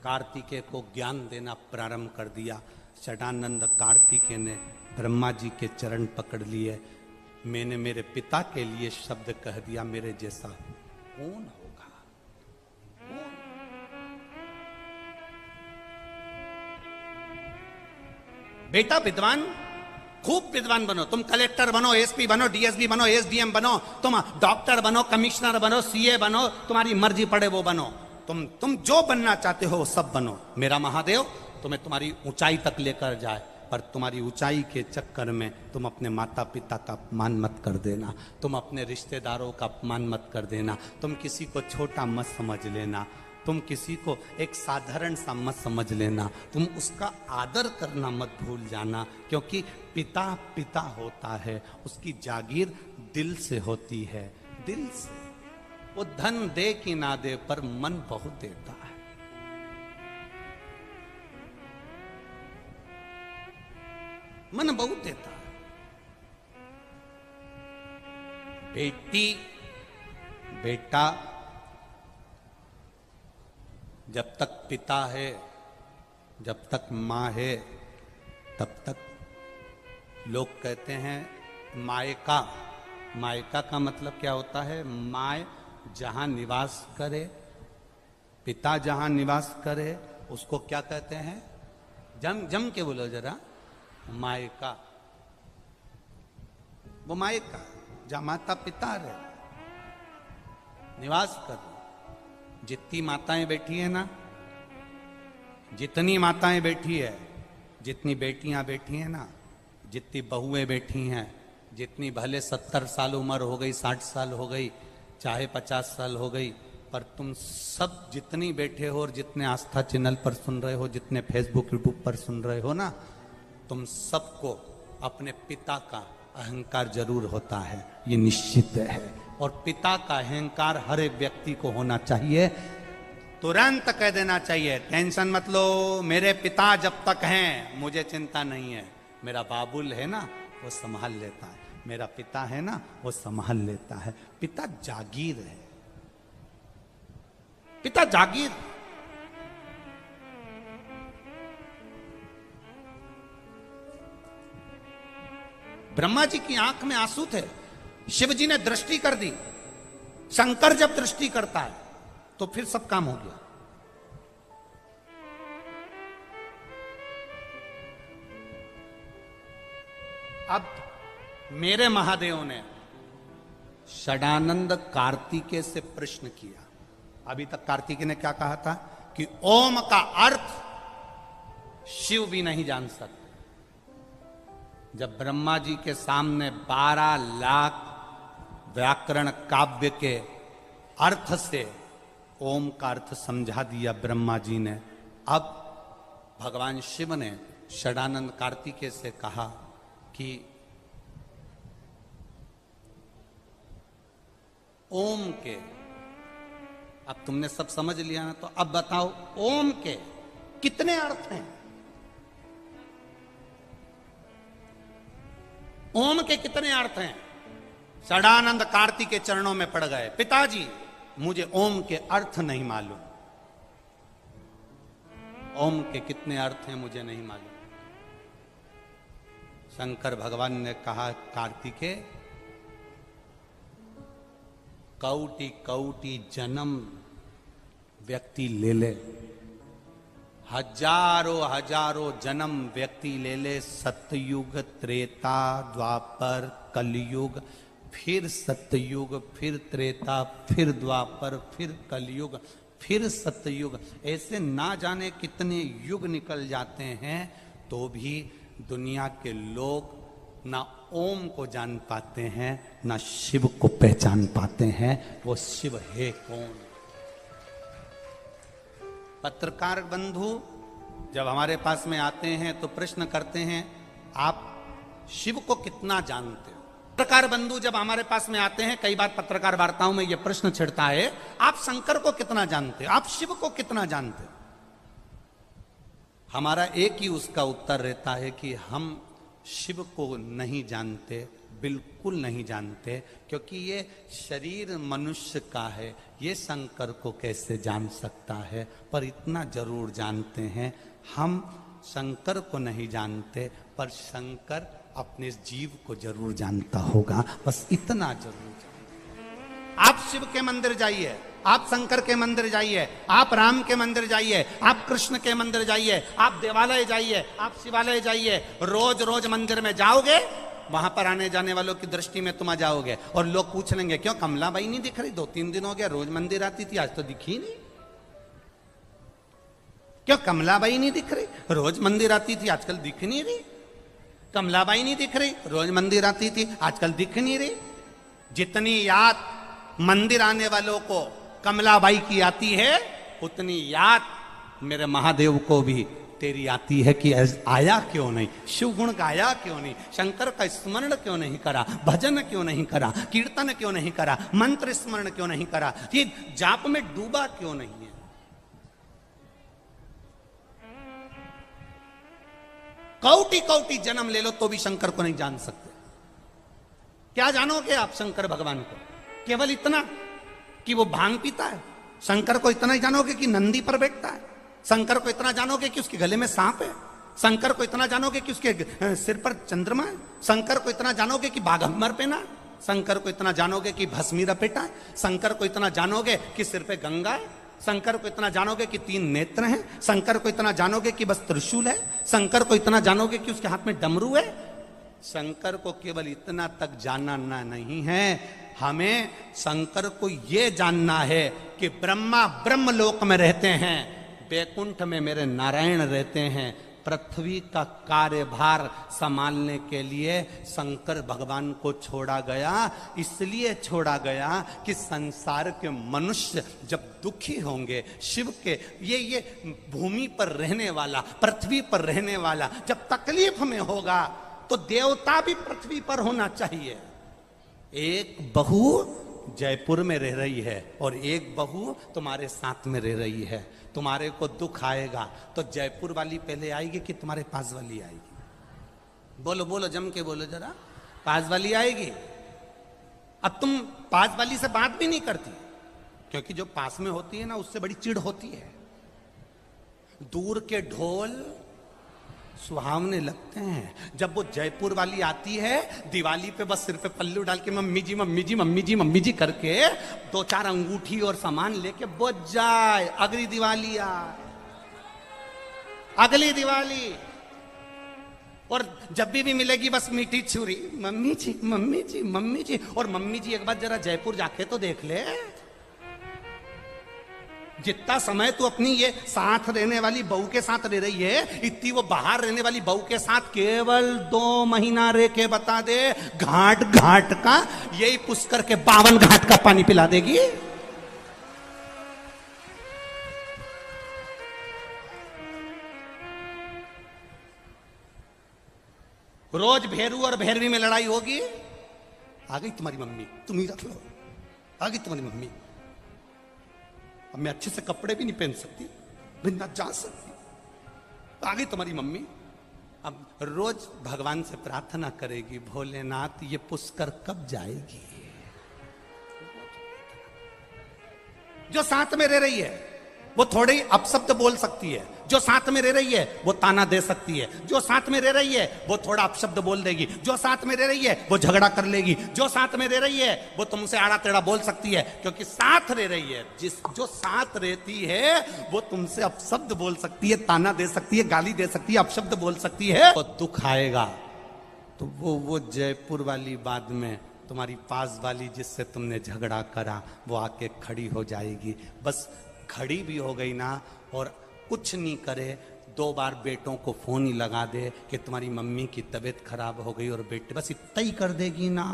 कार्तिकेय को ज्ञान देना प्रारंभ कर दिया। षडानंद कार्तिकेय ने ब्रह्मा जी के चरण पकड़ लिए। मैंने मेरे पिता के लिए शब्द कह दिया, मेरे जैसा कौन होगा? कौन? बेटा विद्वान, खूब विद्वान बनो, तुम कलेक्टर बनो, एसपी बनो, डीएसपी बनो, एसडीएम बनो, तुम डॉक्टर बनो, कमिश्नर बनो, सीए बनो, तुम्हारी मर्जी पड़े वो बनो, तुम जो बनना चाहते हो वो सब बनो। मेरा महादेव तुम्हें तुम्हारी ऊंचाई तक लेकर जाए, पर तुम्हारी ऊंचाई के चक्कर में तुम अपने माता पिता का अपमान मत कर देना, तुम अपने रिश्तेदारों का अपमान मत कर देना, तुम किसी को छोटा मत समझ लेना, तुम किसी को एक साधारण सा मत समझ लेना, तुम उसका आदर करना मत भूल जाना, क्योंकि पिता पिता होता है, उसकी जागीर दिल से होती है, दिल से। वो धन दे कि ना दे पर मन बहुत देता है। मन बहुत देता है। बेटी, बेटा, जब तक पिता है, जब तक माँ है, तब तक लोग कहते हैं मायका। मायका का मतलब क्या होता है? माय जहां निवास करे, पिता जहां निवास करे, उसको क्या कहते हैं? जम के बोलो जरा। मायका, वो मायका जहां माता पिता रहे, निवास कर। जितनी माताएं बैठी है ना, जितनी माताएं बैठी है, जितनी बेटियां बैठी हैं ना, जितनी बहुएं बैठी हैं, जितनी भले 70 साल उम्र हो गई, 60 साल हो गई, चाहे 50 साल हो गई, पर तुम सब जितनी बैठे हो और जितने आस्था चैनल पर सुन रहे हो, जितने फेसबुक यूट्यूब पर सुन रहे हो ना, तुम सबको अपने पिता का अहंकार जरूर होता है, ये निश्चित है। और पिता का अहंकार हर एक व्यक्ति को होना चाहिए। तुरंत कह देना चाहिए, टेंशन मत लो, मेरे पिता जब तक हैं मुझे चिंता नहीं है। मेरा बाबुल है ना, वो संभाल लेता है। मेरा पिता है ना, वो संभाल लेता है। पिता जागीर है, पिता जागीर। ब्रह्मा जी की आंख में आंसू थे, शिव जी ने दृष्टि कर दी। शंकर जब दृष्टि करता है तो फिर सब काम हो गया। अब मेरे महादेव ने षडानंद कार्तिकेय से प्रश्न किया। अभी तक कार्तिकेय ने क्या कहा था कि ओम का अर्थ शिव भी नहीं जान सकते। जब ब्रह्मा जी के सामने 12 लाख व्याकरण काव्य के अर्थ से ओम का अर्थ समझा दिया ब्रह्मा जी ने, अब भगवान शिव ने षडानंद कार्तिकेय से कहा कि ओम के, अब तुमने सब समझ लिया ना, तो अब बताओ ओम के कितने अर्थ हैं? ओम के कितने अर्थ हैं? षडानंद कार्तिकेय के चरणों में पड़ गए, पिताजी मुझे ओम के अर्थ नहीं मालूम। ओम के कितने अर्थ हैं मुझे नहीं मालूम। शंकर भगवान ने कहा, कार्तिकेय कौटि कौटि जन्म व्यक्ति ले ले, हजारों हजारों जन्म व्यक्ति ले ले, सतयुग, त्रेता, द्वापर, कलयुग, फिर सतयुग, फिर त्रेता, फिर द्वापर, फिर कलयुग, फिर सतयुग, ऐसे ना जाने कितने युग निकल जाते हैं, तो भी दुनिया के लोग ना ओम को जान पाते हैं, ना शिव को पहचान पाते हैं। वो शिव है कौन? पत्रकार बंधु जब हमारे पास में आते हैं तो प्रश्न करते हैं, आप शिव को कितना जानते हो? पत्रकार बंधु जब हमारे पास में आते हैं, कई बार पत्रकार वार्ताओं में यह प्रश्न छिड़ता है, आप शंकर को कितना जानते हो, आप शिव को कितना जानते हो? हमारा एक ही उसका उत्तर रहता है कि हम शिव को नहीं जानते, बिल्कुल नहीं जानते, क्योंकि ये शरीर मनुष्य का है, ये शंकर को कैसे जान सकता है? पर इतना जरूर जानते हैं, हम शंकर को नहीं जानते, पर शंकर अपने जीव को जरूर जानता होगा, बस इतना जरूर जानते। आप शिव के मंदिर जाइए, आप शंकर के मंदिर जाइए, आप राम के मंदिर जाइए, आप कृष्ण के मंदिर जाइए, आप देवालय जाइए, आप शिवालय जाइए, रोज रोज मंदिर में जाओगे, वहां पर आने जाने वालों की दृष्टि में तुम आ जाओगे और लोग पूछ लेंगे, क्यों कमलाबाई नहीं दिख रही? 2-3 दिन हो गया, रोज मंदिर आती थी, आज तो दिखी नहीं। क्यों कमलाबाई नहीं दिख रही? रोज मंदिर आती थी, आजकल दिख नहीं रही। कमलाबाई नहीं दिख रही, रोज मंदिर आती थी, आजकल दिख नहीं रही। जितनी याद मंदिर आने वालों को कमलाबाई की आती है, उतनी याद मेरे महादेव को भी तेरी आती है कि आया क्यों नहीं, शिव गुण गाया क्यों नहीं, शंकर का स्मरण क्यों नहीं करा, भजन क्यों नहीं करा, कीर्तन क्यों नहीं करा, मंत्र स्मरण क्यों नहीं करा, ये जाप में डूबा क्यों नहीं है? कौटि कौटि जन्म ले लो तो भी शंकर को नहीं जान सकते। क्या जानोगे आप शंकर भगवान को? केवल इतना कि वो भांग पीता है। शंकर को इतना ही जानोगे कि नंदी पर बैठता है। शंकर को इतना जानोगे कि उसके गले में सांप है। शंकर को इतना जानोगे कि उसके सिर पर चंद्रमा है। शंकर को इतना जानोगे कि बाघंबर पहना है। शंकर को इतना जानोगे कि भस्मी लपेटा है। शंकर को इतना जानोगे कि सिर पे गंगा है। शंकर को इतना जानोगे कि 3 नेत्र हैं। शंकर को इतना जानोगे कि बस त्रिशूल है। शंकर को इतना जानोगे कि उसके हाथ में डमरू है। शंकर को केवल इतना तक जानना नहीं है, हमें शंकर को यह जानना है कि ब्रह्मा ब्रह्मलोक में रहते हैं, बैकुंठ में मेरे नारायण रहते हैं। पृथ्वी का कार्यभार संभालने के लिए शंकर भगवान को छोड़ा गया। इसलिए छोड़ा गया कि संसार के मनुष्य जब दुखी होंगे, शिव के ये भूमि पर रहने वाला, पृथ्वी पर रहने वाला जब तकलीफ में होगा तो देवता भी पृथ्वी पर होना चाहिए। एक बहू जयपुर में रह रही है और एक बहू तुम्हारे साथ में रह रही है। तुम्हारे को दुख आएगा तो जयपुर वाली पहले आएगी कि तुम्हारे पास वाली आएगी? बोलो बोलो, जम के बोलो जरा। पास वाली आएगी। अब तुम पास वाली से बात भी नहीं करती, क्योंकि जो पास में होती है ना, उससे बड़ी चिढ़ होती है। दूर के ढोल सुहावने लगते हैं। जब वो जयपुर वाली आती है, दिवाली पे बस सिर पे पल्लू डाल के मम्मी जी मम्मी जी मम्मी जी मम्मी जी करके 2-4 अंगूठी और सामान लेके बच जाए, अगली दिवाली आए, अगली दिवाली। और जब भी मिलेगी बस मीठी छुरी, मम्मी जी मम्मी जी मम्मी जी। और मम्मी जी एक बार जरा जयपुर जाके तो देख ले। जितना समय तू अपनी ये साथ रहने वाली बहू के साथ रह रही है, इतनी वो बाहर रहने वाली बहू के साथ केवल 2 महीना रह के बता दे, घाट घाट का यही पुष्कर के 52 घाट का पानी पिला देगी। रोज भेरू और भैरवी में लड़ाई होगी। आ गई तुम्हारी मम्मी, तुम ही रख लो। आ गई तुम्हारी मम्मी। अब मैं अच्छे से कपड़े भी नहीं पहन सकती, ना जा सकती। आ गई तुम्हारी मम्मी। अब रोज भगवान से प्रार्थना करेगी, भोलेनाथ ये पुष्कर कब जाएगी? जो साथ में रह रही है वो थोड़े ही अपशब्द बोल सकती है। जो साथ में रह रही है वो ताना दे सकती है। जो साथ में रह रही है वो थोड़ा अपशब्द बोल देगी। जो साथ में रह रही है वो झगड़ा कर लेगी। जो साथ में रह रही है वो तुमसे आड़ा टेढ़ा बोल सकती है, क्योंकि साथ रह रही है। जो साथ रहती है वो तुमसे अपशब्द बोल सकती है, ताना दे सकती है, गाली दे सकती है, अपशब्द बोल सकती है। तो दुख आएगा तो वो जयपुर वाली बाद में तुम्हारी पास वाली जिससे तुमने झगड़ा करा वो आके खड़ी हो जाएगी। बस खड़ी भी हो गई ना, और कुछ नहीं करे, 2 बार बेटों को फोन ही लगा दे कि तुम्हारी मम्मी की तबीयत खराब हो गई, और बेटे बस इतना ही कर देगी ना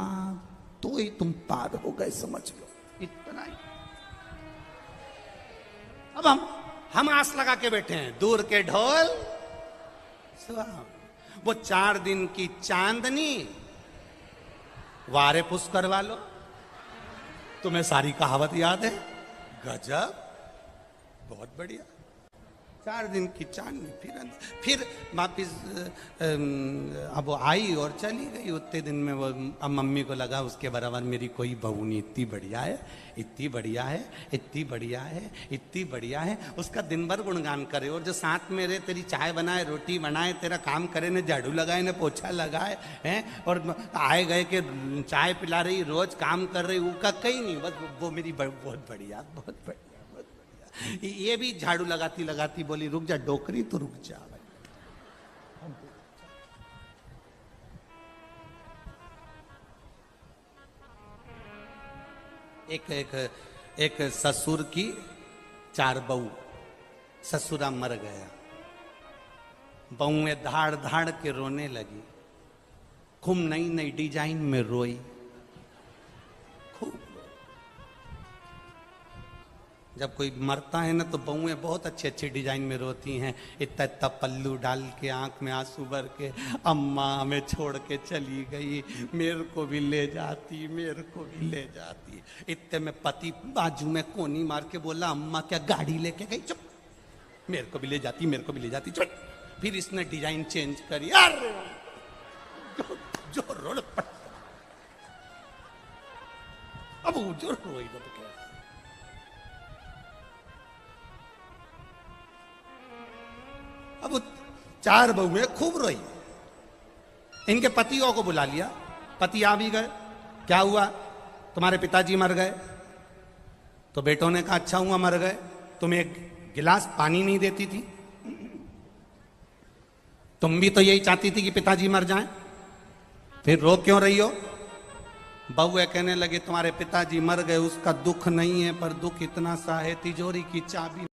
तो ही तुम पार हो गए, समझ लो, इतना ही। अब हम आस लगा के बैठे हैं, दूर के ढोल वो 4 दिन की चांदनी वारे पुष्कर वालो। तुम्हें सारी कहावत याद है? गजब, बहुत बढ़िया। 4 दिन की चांदनी, फिर वापिस अब वो आई और चली गई। उतने दिन में वो अब मम्मी को लगा उसके बराबर मेरी कोई बहू नहीं, इतनी बढ़िया है, इतनी बढ़िया है, इतनी बढ़िया है, इतनी बढ़िया है। उसका दिन भर गुणगान करे, और जो साथ में रहे, तेरी चाय बनाए, रोटी बनाए, तेरा काम करे, न झाड़ू लगाए, न पोछा लगाए हैं, और आए गए के चाय पिला रही, रोज काम कर रही, उसका कहीं नहीं, बस वो मेरी बहुत बढ़िया, बहुत बढ़िया। ये भी झाड़ू लगाती लगाती बोली, रुक जा डोकरी, तो रुक जा भाई। एक ससुर की 4 बहू, ससुरा मर गया, बहुएं धाड़ धाड़ के रोने लगी, खूब नई नई डिजाइन में रोई, खूब। जब कोई मरता है ना तो बहुएं बहुत अच्छी अच्छी डिजाइन में रोती हैं, इतना इतना पल्लू डाल के, आंख में आंसू भर के, अम्मा हमें छोड़ के चली गई, मेरे को भी ले जाती, मेरे को भी ले जाती। इतने में पति बाजू में कोनी मार के बोला, अम्मा क्या गाड़ी लेके गई? चुप, मेरे को भी ले जाती, मेरे को भी ले जाती, चुप। फिर इसने डिजाइन चेंज करी, अरे जो रोड पट। जो रोई तो क्या। अब वो 4 बहुएं खूब रोई, इनके पतियों को बुला लिया, पति आ भी गए, क्या हुआ, तुम्हारे पिताजी मर गए। तो बेटों ने कहा अच्छा हुआ मर गए, तुम एक गिलास पानी नहीं देती थी, तुम भी तो यही चाहती थी कि पिताजी मर जाएं, फिर रो क्यों रही हो। बहुए कहने लगे तुम्हारे पिताजी मर गए उसका दुख नहीं है, पर दुख इतना सा है तिजोरी की चाबी